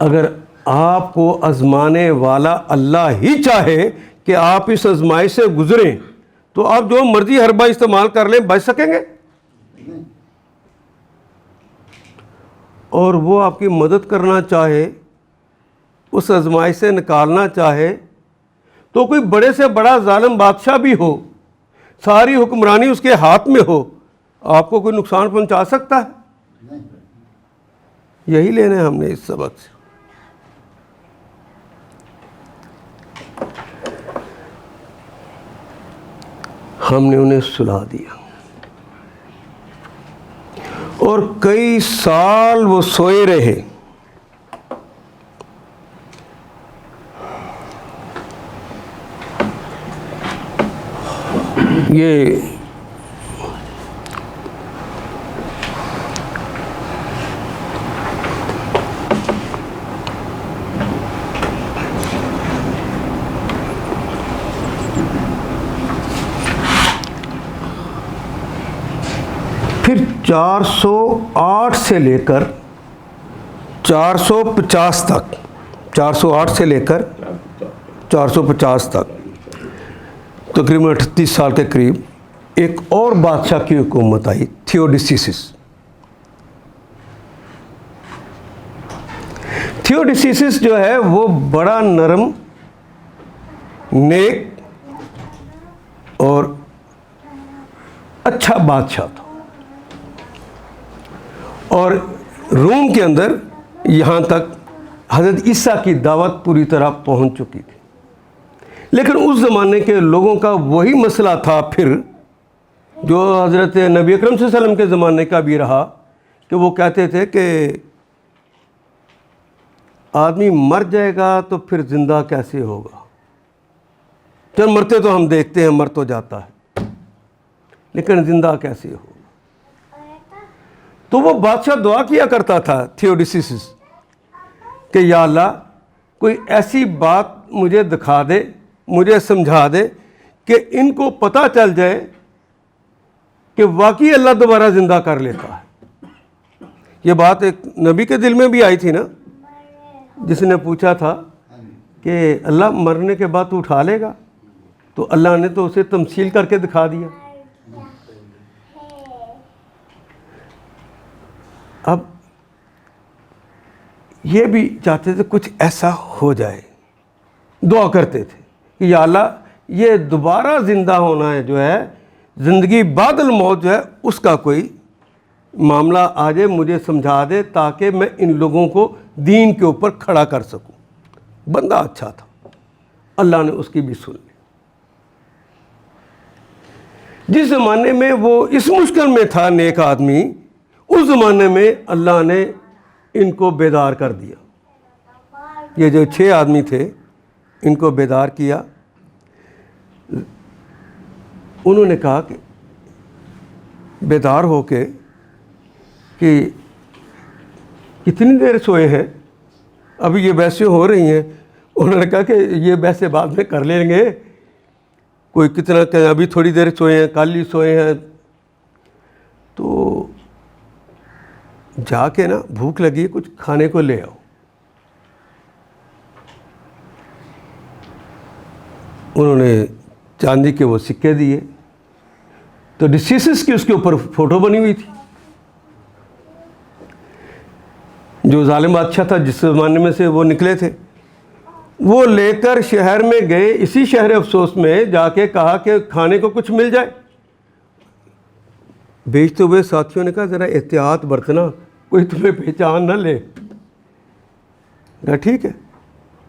اگر آپ کو آزمانے والا اللہ ہی چاہے کہ آپ اس آزمائش سے گزریں، تو آپ جو مرضی حربہ استعمال کر لیں، بچ سکیں گے؟ اور وہ آپ کی مدد کرنا چاہے، اس آزمائش سے نکالنا چاہے، تو کوئی بڑے سے بڑا ظالم بادشاہ بھی ہو، ساری حکمرانی اس کے ہاتھ میں ہو، آپ کو کوئی نقصان پہنچا سکتا ہے؟ یہی لینا ہے ہم نے اس سبق سے۔ ہم نے انہیں سلا دیا، اور کئی سال وہ سوئے رہے۔ یہ پھر 408 سے لے کر 450 تک، 408 سے لے کر 450 تک، تقریباً 38 سال کے قریب ایک اور بادشاہ کی حکومت آئی، تھیوڈیسیسس۔ تھیوڈیسیسس جو ہے وہ بڑا نرم، نیک اور اچھا بادشاہ تھا، اور روم کے اندر یہاں تک حضرت عیسیٰ کی دعوت پوری طرح پہنچ چکی تھی۔ لیکن اس زمانے کے لوگوں کا وہی مسئلہ تھا پھر، جو حضرت نبی اکرم صلی اللہ علیہ وسلم کے زمانے کا بھی رہا، کہ وہ کہتے تھے کہ آدمی مر جائے گا تو پھر زندہ کیسے ہوگا؟ چل مرتے تو ہم دیکھتے ہیں، مر تو جاتا ہے، لیکن زندہ کیسے ہوگا؟ تو وہ بادشاہ دعا کیا کرتا تھا تھیوڈیسیسس کہ یا اللہ کوئی ایسی بات مجھے دکھا دے، مجھے سمجھا دے کہ ان کو پتہ چل جائے کہ واقعی اللہ دوبارہ زندہ کر لیتا ہے۔ یہ بات ایک نبی کے دل میں بھی آئی تھی نا، جس نے پوچھا تھا کہ اللہ مرنے کے بعد تو اٹھا لے گا، تو اللہ نے تو اسے تمثیل کر کے دکھا دیا۔ اب یہ بھی چاہتے تھے کچھ ایسا ہو جائے، دعا کرتے تھے کہ یا اللہ یہ دوبارہ زندہ ہونا ہے جو ہے، زندگی بعد الموت جو ہے، اس کا کوئی معاملہ آ جائے، مجھے سمجھا دے تاکہ میں ان لوگوں کو دین کے اوپر کھڑا کر سکوں۔ بندہ اچھا تھا، اللہ نے اس کی بھی سن لی۔ جس زمانے میں وہ اس مشکل میں تھا نیک آدمی، اس زمانے میں اللہ نے ان کو بیدار کر دیا۔ یہ جو 6 آدمی تھے ان کو بیدار کیا۔ انہوں نے کہا کہ بیدار ہو کے کہ کتنی دیر سوئے ہیں، ابھی یہ بحثیں ہو رہی ہیں۔ انہوں نے کہا کہ یہ بحثیں بعد میں کر لیں گے، کوئی کتنا کہ ابھی تھوڑی دیر سوئے ہیں، کل ہی سوئے ہیں۔ تو جا کے نا بھوک لگی، کچھ کھانے کو لے آؤ۔ انہوں نے چاندی کے وہ سکے دیے، تو ڈسیسس کی اس کے اوپر فوٹو بنی ہوئی تھی۔ جو ظالم بادشاہ تھا جس زمانے میں سے وہ نکلے تھے، وہ لے کر شہر میں گئے، اسی شہر افسوس میں جا کے کہا کہ کھانے کو کچھ مل جائے۔ بیچتے ہوئے ساتھیوں نے کہا ذرا احتیاط برتنا، کوئی تمہیں پہچان نہ لے۔ کہا ٹھیک ہے۔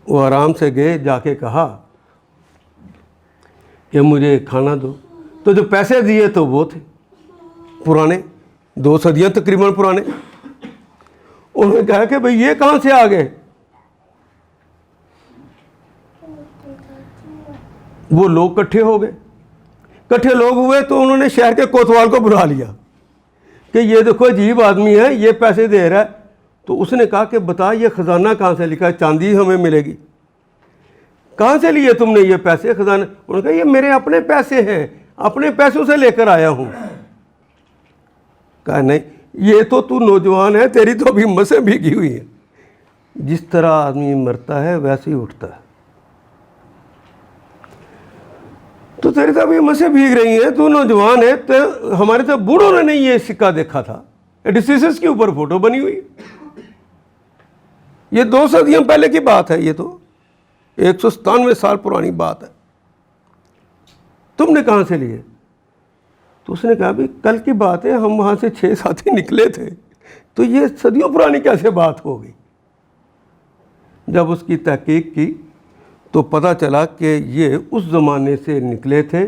وہ آرام سے گئے، جا کے کہا کہ مجھے کھانا دو۔ تو جو پیسے دیے تو وہ تھے پرانے، 2 صدیاں تقریباً پرانے۔ انہوں نے کہا کہ بھئی یہ کہاں سے آ گئے؟ وہ لوگ کٹھے ہو گئے، کٹھے لوگ ہوئے تو انہوں نے شہر کے کوتوال کو بلا لیا کہ یہ دیکھو عجیب آدمی ہے، یہ پیسے دے رہا ہے. تو اس نے کہا کہ بتا یہ خزانہ کہاں سے لکھا ہے؟ چاندی ہمیں ملے گی. کہاں سے لیے تم نے یہ پیسے؟ خزانہ. انہوں نے کہا یہ میرے اپنے پیسے ہیں، اپنے پیسوں سے لے کر آیا ہوں. کہا نہیں، یہ تو نوجوان ہے، تیری تو ابھی مسیں بھیگی ہوئی ہیں. جس طرح آدمی مرتا ہے ویسے ہی اٹھتا ہے. تو تیری تو ابھی مسیں بھیگ رہی ہیں، تو نوجوان ہے. تو ہمارے تو بوڑھوں نے نہیں یہ سکہ دیکھا تھا، ڈسیزز کے اوپر فوٹو بنی ہوئی. یہ 2 صدیوں پہلے کی بات ہے، یہ تو 197 سال پرانی بات ہے. تم نے کہاں سے لیے؟ تو اس نے کہا بھی کل کی بات ہے، ہم وہاں سے 6 ساتھی نکلے تھے، تو یہ صدیوں پرانی کیسے بات ہو گئی؟ جب اس کی تحقیق کی تو پتہ چلا کہ یہ اس زمانے سے نکلے تھے،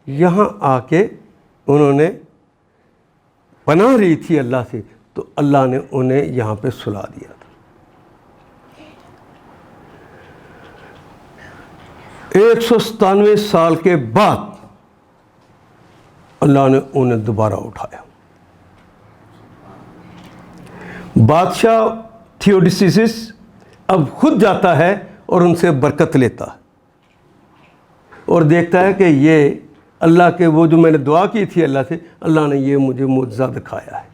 یہاں آ کے انہوں نے پناہ لی تھی اللہ سے، تو اللہ نے انہیں یہاں پہ سلا دیا تھا. 197 سال کے بعد اللہ نے انہیں دوبارہ اٹھایا. بادشاہ تھیوڈیسیس اب خود جاتا ہے اور ان سے برکت لیتا ہے اور دیکھتا ہے کہ یہ اللہ کے وہ جو میں نے دعا کی تھی اللہ سے، اللہ نے یہ مجھے معجزہ دکھایا ہے.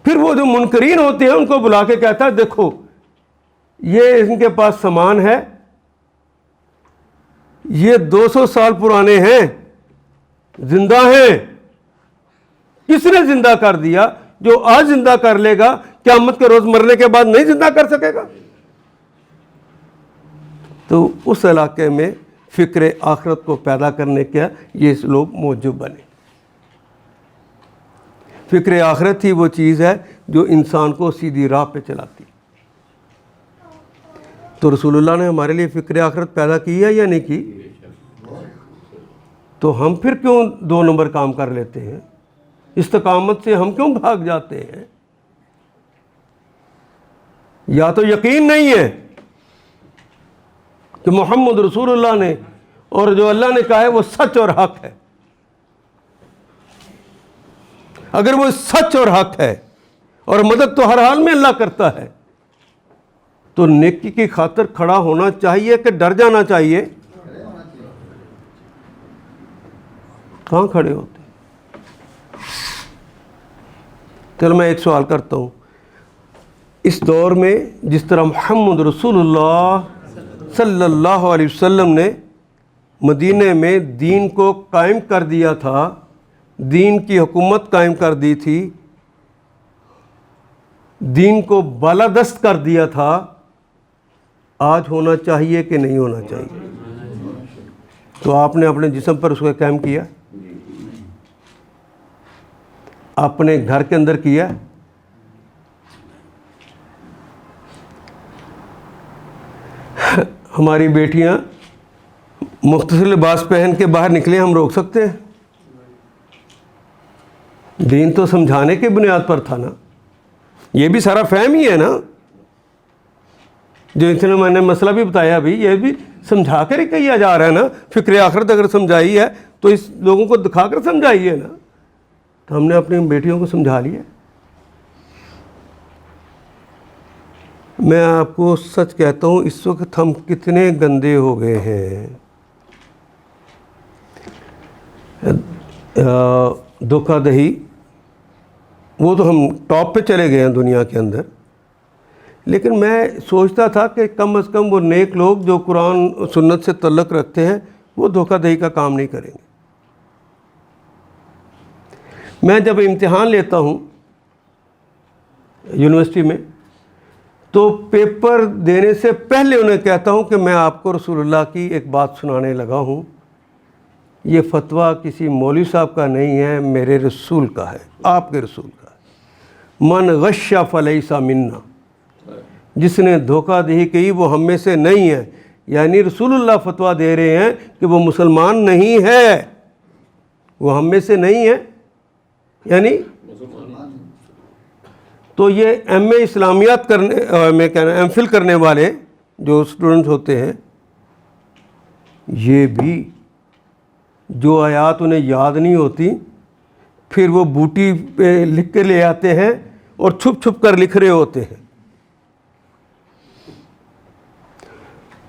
پھر وہ جو منکرین ہوتے ہیں ان کو بلا کے کہتا ہے دیکھو یہ ان کے پاس سامان ہے، یہ 200 سال پرانے ہیں، زندہ ہیں. کس نے زندہ کر دیا؟ جو آج زندہ کر لے گا قیامت کے روز مرنے کے بعد نہیں زندہ کر سکے گا. تو اس علاقے میں فکر آخرت کو پیدا کرنے کے یہ لوگ موجب بنے. فکر آخرت ہی وہ چیز ہے جو انسان کو سیدھی راہ پہ چلاتی. تو رسول اللہ نے ہمارے لیے فکر آخرت پیدا کی ہے یا نہیں کی؟ تو ہم پھر کیوں 2 نمبر کام کر لیتے ہیں؟ استقامت سے ہم کیوں بھاگ جاتے ہیں؟ یا تو یقین نہیں ہے کہ محمد رسول اللہ نے اور جو اللہ نے کہا ہے وہ سچ اور حق ہے. اگر وہ سچ اور حق ہے اور مدد تو ہر حال میں اللہ کرتا ہے، تو نیکی کی خاطر کھڑا ہونا چاہیے کہ ڈر جانا چاہیے؟ کہاں کھڑے ہوتے؟ چلو میں ایک سوال کرتا ہوں. اس دور میں جس طرح محمد رسول اللہ صلی اللہ علیہ وسلم نے مدینے میں دین کو قائم کر دیا تھا، دین کی حکومت قائم کر دی تھی، دین کو بالادست کر دیا تھا، آج ہونا چاہیے کہ نہیں ہونا چاہیے؟ تو آپ نے اپنے جسم پر اس کو قائم کیا، اپنے گھر کے اندر کیا. ہماری بیٹیاں مختصر لباس پہن کے باہر نکلیں، ہم روک سکتے ہیں؟ دین تو سمجھانے کی بنیاد پر تھا نا. یہ بھی سارا فہم ہی ہے نا، جو اتنے میں نے مسئلہ بھی بتایا ابھی، یہ بھی سمجھا کر ہی کیا جا رہا ہے نا. فکر آخرت اگر سمجھائی ہے تو اس لوگوں کو دکھا کر سمجھائی ہے نا. تو ہم نے اپنی بیٹیوں کو سمجھا لیا. میں آپ کو سچ کہتا ہوں اس وقت ہم کتنے گندے ہو گئے ہیں. دھوکہ دہی وہ تو ہم ٹاپ پہ چلے گئے ہیں دنیا کے اندر، لیکن میں سوچتا تھا کہ کم از کم وہ نیک لوگ جو قرآن سنت سے تعلق رکھتے ہیں وہ دھوکہ دہی کا کام نہیں کریں گے. میں جب امتحان لیتا ہوں یونیورسٹی میں تو پیپر دینے سے پہلے انہیں کہتا ہوں کہ میں آپ کو رسول اللہ کی ایک بات سنانے لگا ہوں، یہ فتویٰ کسی مولوی صاحب کا نہیں ہے، میرے رسول کا ہے، آپ کے رسول کا ہے. من غش فلیس منا، جس نے دھوکہ دہی کی وہ ہم میں سے نہیں ہے. یعنی رسول اللہ فتویٰ دے رہے ہیں کہ وہ مسلمان نہیں ہے، وہ ہم میں سے نہیں ہے. یعنی تو یہ ایم اے اسلامیات کرنے میں کہنا ایم فل کرنے والے جو اسٹوڈنٹ ہوتے ہیں، یہ بھی جو آیات انہیں یاد نہیں ہوتی پھر وہ بوٹی پہ لکھ کے لے آتے ہیں اور چھپ چھپ کر لکھ رہے ہوتے ہیں،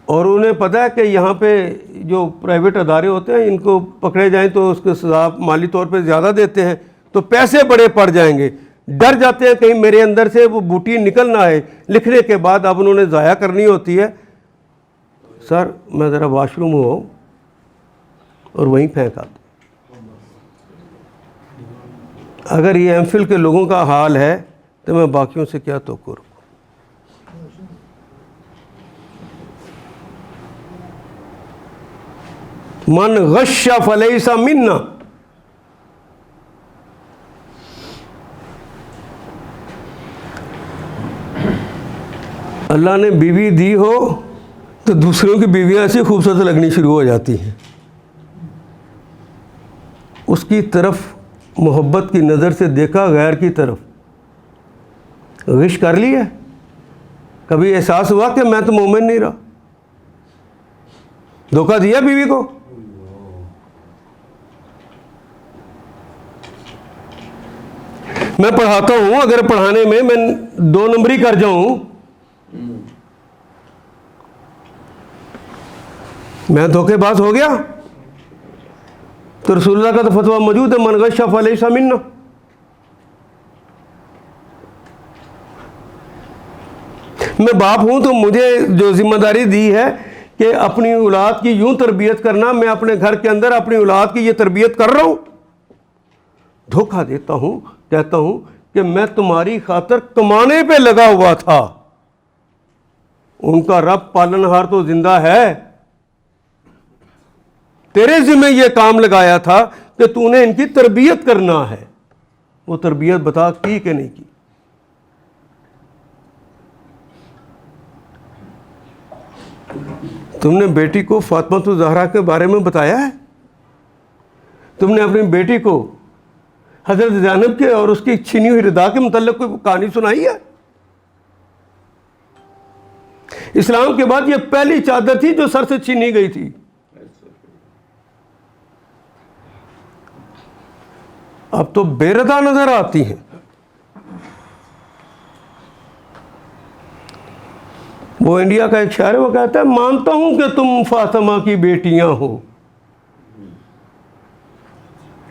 اور انہیں پتہ ہے کہ یہاں پہ جو پرائیویٹ ادارے ہوتے ہیں ان کو پکڑے جائیں تو اس کو سزا مالی طور پہ زیادہ دیتے ہیں، تو پیسے بڑے پڑ جائیں گے، ڈر جاتے ہیں کہیں میرے اندر سے وہ بوٹی نکل نہ آئے، لکھنے کے بعد اب انہوں نے ضائع کرنی ہوتی ہے، سر میں ذرا واش روم ہوں اور وہیں پھینک آتا۔ اگر یہ ایم فل کے لوگوں کا حال ہے تو میں باقیوں سے کیا توقع رکھوں؟ من غش فلیس منا، اللہ نے بیوی دی ہو تو دوسروں کی بیویاں ایسی خوبصورت لگنی شروع ہو جاتی ہیں، اس کی طرف محبت کی نظر سے دیکھا، غیر کی طرف غش کر لی ہے، کبھی احساس ہوا کہ میں تو مومن نہیں رہا، دھوکہ دیا بیوی کو؟ میں پڑھاتا ہوں، اگر پڑھانے میں 2 نمبری کر جاؤں میں دھوکے باز ہو گیا؟ تو رسول اللہ کا تو فتویٰ موجود ہے، من غش فلیس منا۔ میں باپ ہوں تو مجھے جو ذمہ داری دی ہے کہ اپنی اولاد کی یوں تربیت کرنا، میں اپنے گھر کے اندر اپنی اولاد کی یہ تربیت کر رہا ہوں، دھوکہ دیتا ہوں، کہتا ہوں کہ میں تمہاری خاطر کمانے پہ لگا ہوا تھا، ان کا رب پالنہار تو زندہ ہے، تیرے ذمہ یہ کام لگایا تھا کہ تو نے ان کی تربیت کرنا ہے، وہ تربیت بتا کی کہ نہیں کی؟ تم نے بیٹی کو فاطمہ الزہرا کے بارے میں بتایا ہے؟ تم نے اپنی بیٹی کو حضرت زینب کے اور اس کی چھینی ہوئی ردا کے متعلق کوئی کہانی سنائی ہے؟ اسلام کے بعد یہ پہلی چادر تھی جو سر سے چھینی گئی تھی، اب تو بے ردا نظر آتی ہیں۔ وہ انڈیا کا ایک شاعر ہے، وہ کہتا ہے مانتا ہوں کہ تم فاطمہ کی بیٹیاں ہو،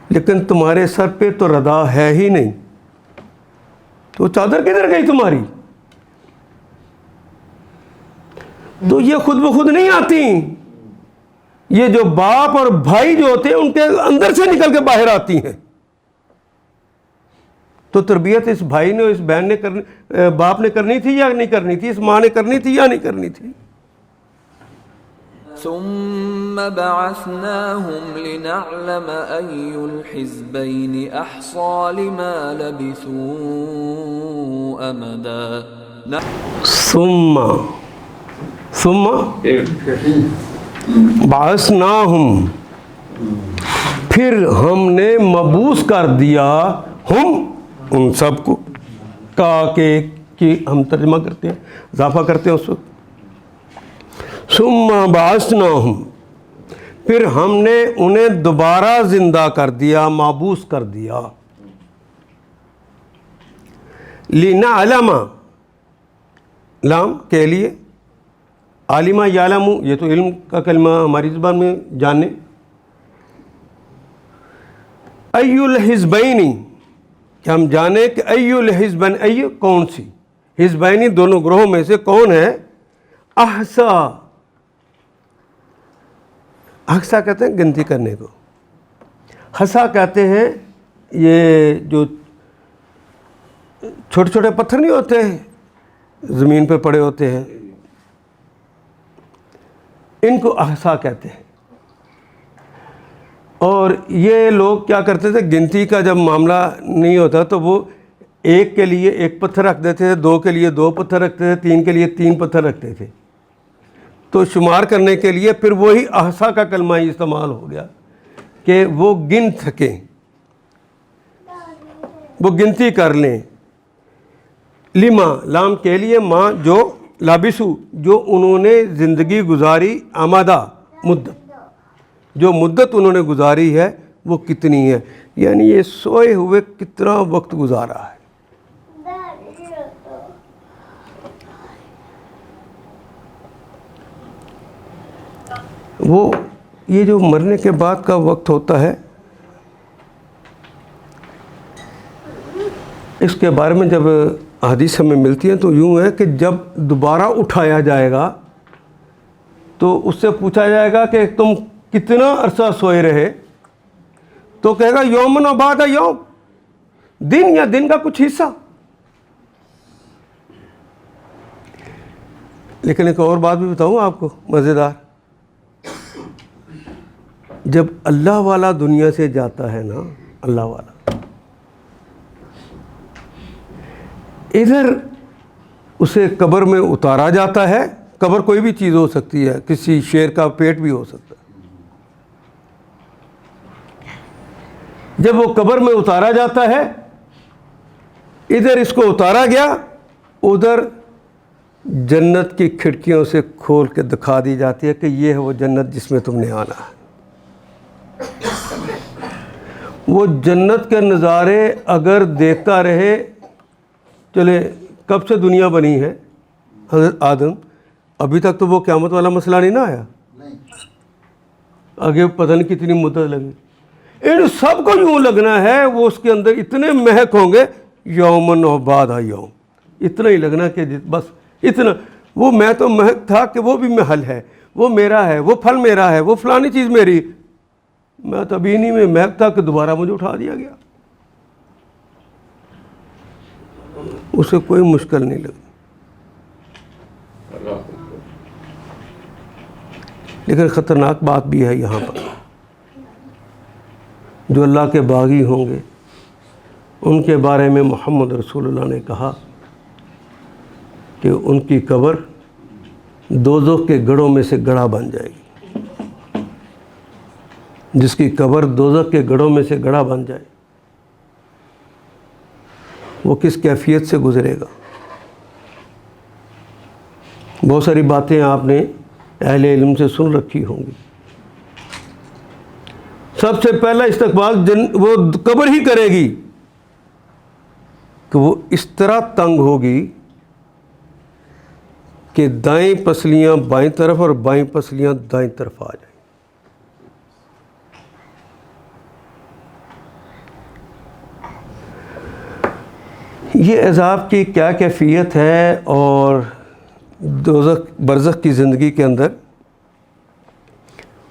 لیکن تمہارے سر پہ تو ردا ہے ہی نہیں، تو چادر کدھر گئی تمہاری؟ تو یہ خود بخود نہیں آتی، یہ جو باپ اور بھائی جو ہوتے ہیں ان کے اندر سے نکل کے باہر آتی ہیں۔ تو تربیت اس بھائی نے، اس بہن نے کرنی، باپ نے کرنی تھی یا نہیں کرنی تھی؟ اس ماں نے کرنی تھی یا نہیں کرنی تھی؟ ثم بعثناهم لنعلم أي الحزبين أحصى لما لبثوا أمدا ثم بعثناهم، پھر ہم نے مبعوث کر دیا، ہم ان سب کو، کہا کہ ہم ترجمہ کرتے ہیں، اضافہ کرتے ہیں اس وقت، ثم بعثناہم، پھر ہم نے انہیں دوبارہ زندہ کر دیا، مبعوث کر دیا، لنعلم، لام کے لیے، عالمہ یعلم، یہ تو علم کا کلمہ ہماری زبان میں جاننے، ای الحزبین، کہ ہم جانیں کہ ای الحزبین، ای کون سی، حزبینی دونوں گروہوں میں سے کون ہے، احصا، احصا کہتے ہیں گنتی کرنے کو، حصا کہتے ہیں یہ جو چھوٹے چھوٹے پتھر نہیں ہوتے زمین پہ پڑے ہوتے ہیں، ان کو احصا کہتے ہیں۔ اور یہ لوگ کیا کرتے تھے، گنتی کا جب معاملہ نہیں ہوتا تو وہ ایک کے لیے ایک پتھر رکھ دیتے تھے، 2 کے لیے 2 پتھر رکھتے تھے، 3 کے لیے 3 پتھر رکھتے تھے، تو شمار کرنے کے لیے پھر وہی احصا کا کلمہ ہی استعمال ہو گیا کہ وہ گن سکیں، وہ گنتی کر لیں۔ لما، لام کے لیے، ماں جو لابسو، جو انہوں نے زندگی گزاری، آمادہ، مدت، جو مدت انہوں نے گزاری ہے وہ کتنی ہے. یعنی یہ سوئے ہوئے کتنا وقت گزارا ہے. وہ یہ جو مرنے کے بعد کا وقت ہوتا ہے اس کے بارے میں جب حدیث ہمیں ملتی ہیں تو یوں ہے کہ جب دوبارہ اٹھایا جائے گا تو اس سے پوچھا جائے گا کہ تم کتنا عرصہ سوئے رہے, تو کہے گا یومن و بعد یوم, دن یا دن کا کچھ حصہ. لیکن ایک اور بات بھی بتاؤں آپ کو مزیدار, جب اللہ والا دنیا سے جاتا ہے نا, اللہ والا ادھر اسے قبر میں اتارا جاتا ہے. قبر کوئی بھی چیز ہو سکتی ہے, کسی شیر کا پیٹ بھی ہو سکتا ہے. جب وہ قبر میں اتارا جاتا ہے, ادھر اس کو اتارا گیا, ادھر جنت کی کھڑکیوں سے کھول کے دکھا دی جاتی ہے کہ یہ ہے وہ جنت جس میں تم نے آنا ہے. وہ جنت کے نظارے اگر دیکھتا رہے, چلے کب سے دنیا بنی ہے حضرت آدم, ابھی تک تو وہ قیامت والا مسئلہ نہیں نہ آیا, آگے پتہ نہیں کتنی مدت لگی. ان سب کو یوں لگنا ہے وہ اس کے اندر اتنے مہک ہوں گے, یومن و بعد یوم, اتنا ہی لگنا کہ بس اتنا. وہ میں تو مہک تھا کہ وہ بھی محل ہے, وہ میرا ہے, وہ پھل میرا ہے, وہ فلانی چیز میری. میں تو ابھی نہیں میں مہک تھا کہ دوبارہ مجھے اٹھا دیا گیا. اسے کوئی مشکل نہیں لگی. لیکن خطرناک بات بھی ہے یہاں پر, جو اللہ کے باغی ہوں گے ان کے بارے میں محمد رسول اللہ نے کہا کہ ان کی قبر دوزخ کے گڑھوں میں سے گڑھا بن جائے گی. جس کی قبر دوزخ کے گڑھوں میں سے گڑھا بن جائے وہ کس کیفیت سے گزرے گا. بہت ساری باتیں آپ نے اہل علم سے سن رکھی ہوں گی. سب سے پہلا استقبال وہ قبر ہی کرے گی کہ وہ اس طرح تنگ ہوگی کہ دائیں پسلیاں بائیں طرف اور بائیں پسلیاں دائیں طرف آ جائیں. یہ عذاب کی کیا کیفیت ہے اور دوزخ برزخ کی زندگی کے اندر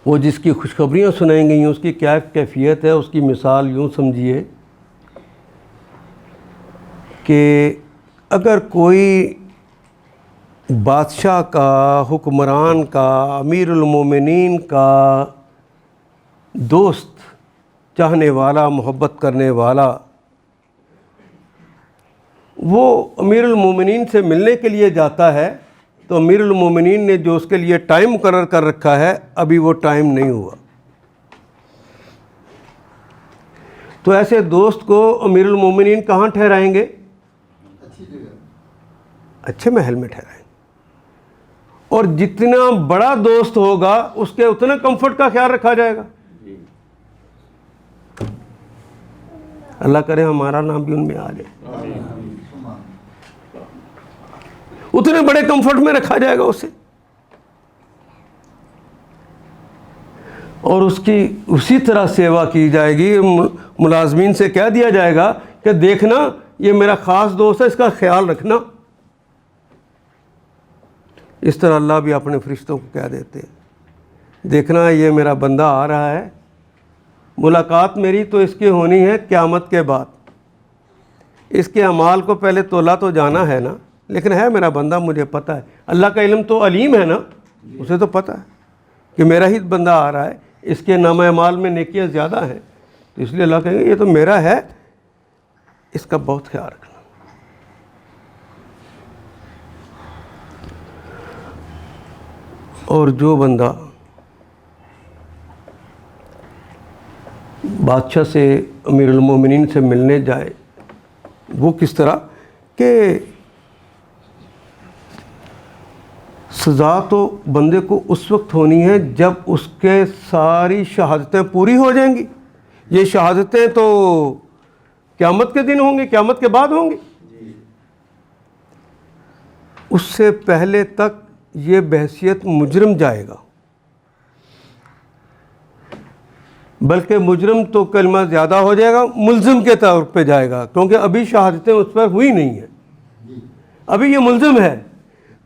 وہ جس کی خوشخبریاں سنائیں گئی ہیں اس کی کیا کیفیت ہے, اس کی مثال یوں سمجھیے کہ اگر کوئی بادشاہ کا, حکمران کا, امیر المومنین کا دوست, چاہنے والا, محبت کرنے والا, وہ امیر المومنین سے ملنے کے لیے جاتا ہے تو امیر المومنین نے جو اس کے لیے ٹائم مقرر کر رکھا ہے ابھی وہ ٹائم نہیں ہوا, تو ایسے دوست کو امیر المومنین کہاں ٹھہرائیں گے؟ اچھے محل میں ٹھہرائیں گے. اور جتنا بڑا دوست ہوگا اس کے اتنا کمفرٹ کا خیال رکھا جائے گا. اللہ کرے ہمارا نام بھی ان میں آ جائے. اتنے بڑے کمفرٹ میں رکھا جائے گا اسے, اور اس کی اسی طرح سیوا کی جائے گی. ملازمین سے کہہ دیا جائے گا کہ دیکھنا یہ میرا خاص دوست ہے, اس کا خیال رکھنا. اس طرح اللہ بھی اپنے فرشتوں کو کہہ دیتے ہیں دیکھنا یہ میرا بندہ آ رہا ہے, ملاقات میری تو اس کی ہونی ہے قیامت کے بعد. اس کے اعمال کو پہلے تولا تو جانا ہے نا, لیکن ہے میرا بندہ, مجھے پتہ ہے. اللہ کا علم تو علیم ہے نا, اسے تو پتہ ہے کہ میرا ہی بندہ آ رہا ہے, اس کے نامہ اعمال میں نیکیاں زیادہ ہیں, تو اس لیے اللہ کہیں گے یہ تو میرا ہے, اس کا بہت خیال رکھنا. اور جو بندہ بادشاہ سے, امیر المومنین سے ملنے جائے, وہ کس طرح کہ سزا تو بندے کو اس وقت ہونی ہے جب اس کے ساری شہادتیں پوری ہو جائیں گی. یہ شہادتیں تو قیامت کے دن ہوں گی، قیامت کے بعد ہوں گی. اس سے پہلے تک یہ بحیثیت مجرم جائے گا، بلکہ مجرم تو کلمہ زیادہ ہو جائے گا، ملزم کے طور پہ جائے گا، کیونکہ ابھی شہادتیں اس پر ہوئی نہیں ہیں، ابھی یہ ملزم ہے.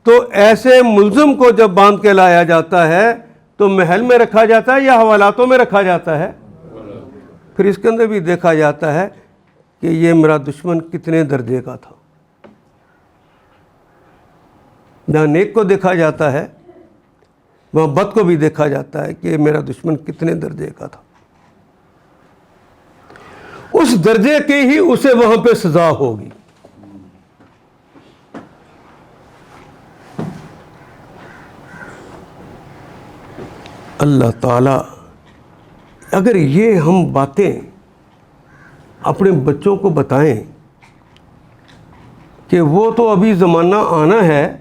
تو ایسے ملزم کو جب باندھ کے لایا جاتا ہے تو محل میں رکھا جاتا ہے یا حوالاتوں میں رکھا جاتا ہے؟ پھر اس کے اندر بھی دیکھا جاتا ہے کہ یہ میرا دشمن کتنے درجے کا تھا. جہاں نیک کو دیکھا جاتا ہے وہاں بد کو بھی دیکھا جاتا ہے کہ میرا دشمن کتنے درجے کا تھا. اس درجے کی ہی اسے وہاں پہ سزا ہوگی. اللہ تعالیٰ اگر یہ ہم باتیں اپنے بچوں کو بتائیں کہ وہ تو ابھی زمانہ آنا ہے،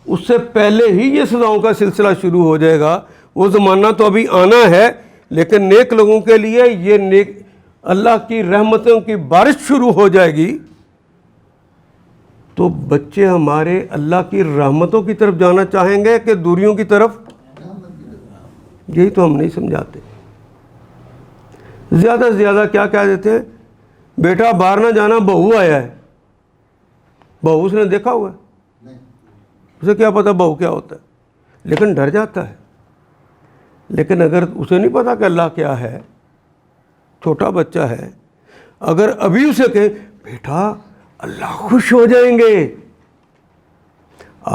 اس سے پہلے ہی یہ سزاؤں کا سلسلہ شروع ہو جائے گا، وہ زمانہ تو ابھی آنا ہے لیکن نیک لوگوں کے لیے یہ نیک اللہ کی رحمتوں کی بارش شروع ہو جائے گی، تو بچے ہمارے اللہ کی رحمتوں کی طرف جانا چاہیں گے کہ دوریوں کی طرف؟ یہی تو ہم نہیں سمجھاتے. زیادہ سے زیادہ کیا کہہ دیتے ہیں، بیٹا باہر نہ جانا، بہو آیا ہے. بہو اس نے دیکھا ہوا ہے، اسے کیا پتا بہو کیا ہوتا ہے، لیکن ڈر جاتا ہے. لیکن اگر اسے نہیں پتا کہ اللہ کیا ہے، چھوٹا بچہ ہے، اگر ابھی اسے کہیں بیٹا اللہ خوش ہو جائیں گے،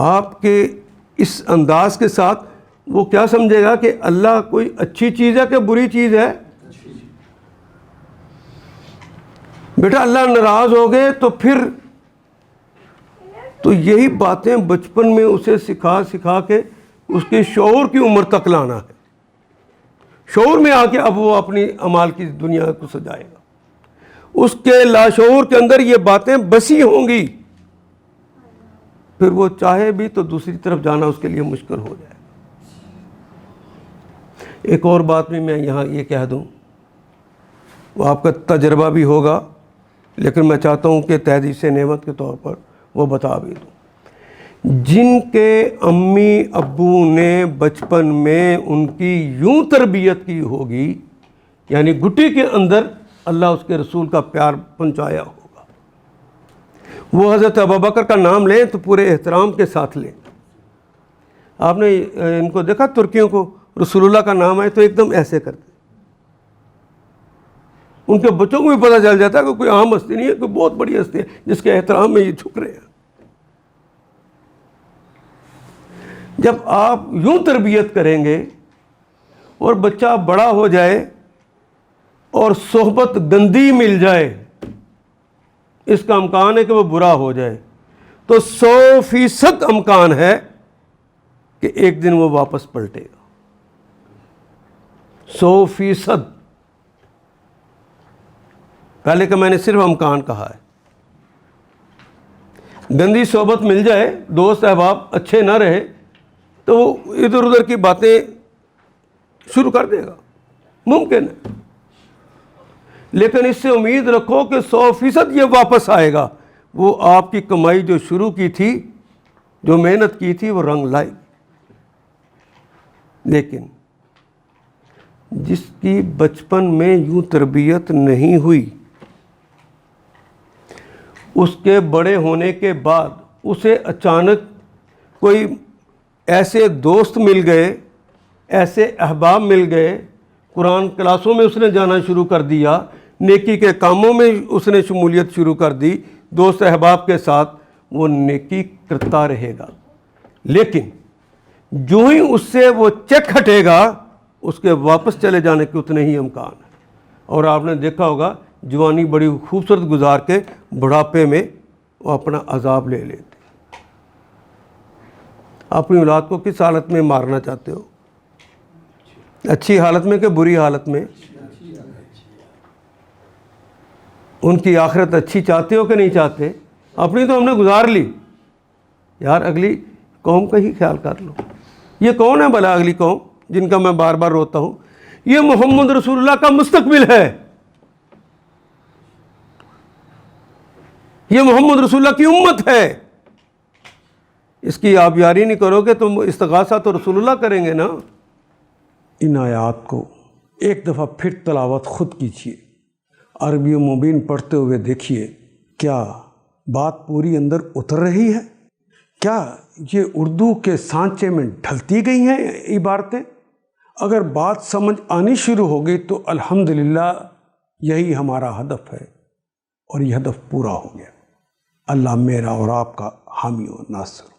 آپ کے اس انداز کے ساتھ وہ کیا سمجھے گا کہ اللہ کوئی اچھی چیز ہے کہ بری چیز ہے؟ بیٹا اللہ ناراض ہو گئے تو پھر تو یہی باتیں بچپن میں اسے سکھا سکھا کے اس کے شعور کی عمر تک لانا ہے. شعور میں آ کے اب وہ اپنی اعمال کی دنیا کو سجائے گا. اس کے لاشعور کے اندر یہ باتیں بسی ہوں گی، پھر وہ چاہے بھی تو دوسری طرف جانا اس کے لیے مشکل ہو جائے. ایک اور بات بھی میں یہاں یہ کہہ دوں، وہ آپ کا تجربہ بھی ہوگا لیکن میں چاہتا ہوں کہ تحدیث نعمت کے طور پر وہ بتا بھی دوں. جن کے امی ابو نے بچپن میں ان کی یوں تربیت کی ہوگی، یعنی گٹی کے اندر اللہ اس کے رسول کا پیار پہنچایا ہوگا، وہ حضرت ابوبکر کا نام لیں تو پورے احترام کے ساتھ لیں. آپ نے ان کو دیکھا ترکیوں کو، رسول اللہ کا نام آئے تو ایک دم ایسے کرتے. ان کے بچوں کو بھی پتہ چل جاتا ہے کہ کوئی عام ہستی نہیں ہے، کوئی بہت بڑی ہستی ہے جس کے احترام میں یہ جھک رہے ہیں. جب آپ یوں تربیت کریں گے اور بچہ بڑا ہو جائے اور صحبت گندی مل جائے، اس کا امکان ہے کہ وہ برا ہو جائے، تو 100% امکان ہے کہ ایک دن وہ واپس پلٹے گا. 100%. پہلے کہ میں نے صرف امکان کہا ہے. گندی صحبت مل جائے، دوست احباب اچھے نہ رہے تو وہ ادھر ادھر کی باتیں شروع کر دے گا، ممکن ہے. لیکن اس سے امید رکھو کہ 100% یہ واپس آئے گا. وہ آپ کی کمائی جو شروع کی تھی، جو محنت کی تھی، وہ رنگ لائے. لیکن جس کی بچپن میں یوں تربیت نہیں ہوئی، اس کے بڑے ہونے کے بعد اسے اچانک کوئی ایسے دوست مل گئے، ایسے احباب مل گئے، قرآن کلاسوں میں اس نے جانا شروع کر دیا، نیکی کے کاموں میں اس نے شمولیت شروع کر دی دوست احباب کے ساتھ، وہ نیکی کرتا رہے گا. لیکن جو ہی اس سے وہ چیک ہٹے گا، اس کے واپس چلے جانے کے اتنے ہی امکان ہیں. اور آپ نے دیکھا ہوگا جوانی بڑی خوبصورت گزار کے بڑھاپے میں وہ اپنا عذاب لے لیتے. اپنی اولاد کو کس حالت میں مارنا چاہتے ہو؟ اچھی حالت میں کہ بری حالت میں؟ ان کی آخرت اچھی چاہتے ہو کہ نہیں چاہتے؟ اپنی تو ہم نے گزار لی یار، اگلی قوم کا ہی خیال کر لو. یہ کون ہے بھلا اگلی قوم جن کا میں بار بار روتا ہوں؟ یہ محمد رسول اللہ کا مستقبل ہے. یہ محمد رسول اللہ کی امت ہے، اس کی آپ یاری نہیں کرو گے تم استغاثہ تو رسول اللہ کریں گے نا۔ ان آیات کو ایک دفعہ پھر تلاوت خود کیجیے، عربی و مبین پڑھتے ہوئے دیکھیے کیا بات پوری اندر اتر رہی ہے، کیا یہ اردو کے سانچے میں ڈھلتی گئی ہیں عبارتیں۔ اگر بات سمجھ آنی شروع ہوگی تو الحمدللہ یہی ہمارا ہدف ہے، اور یہ ہدف پورا ہو گیا۔ اللہ میرا اور آپ کا حامی و ناصر۔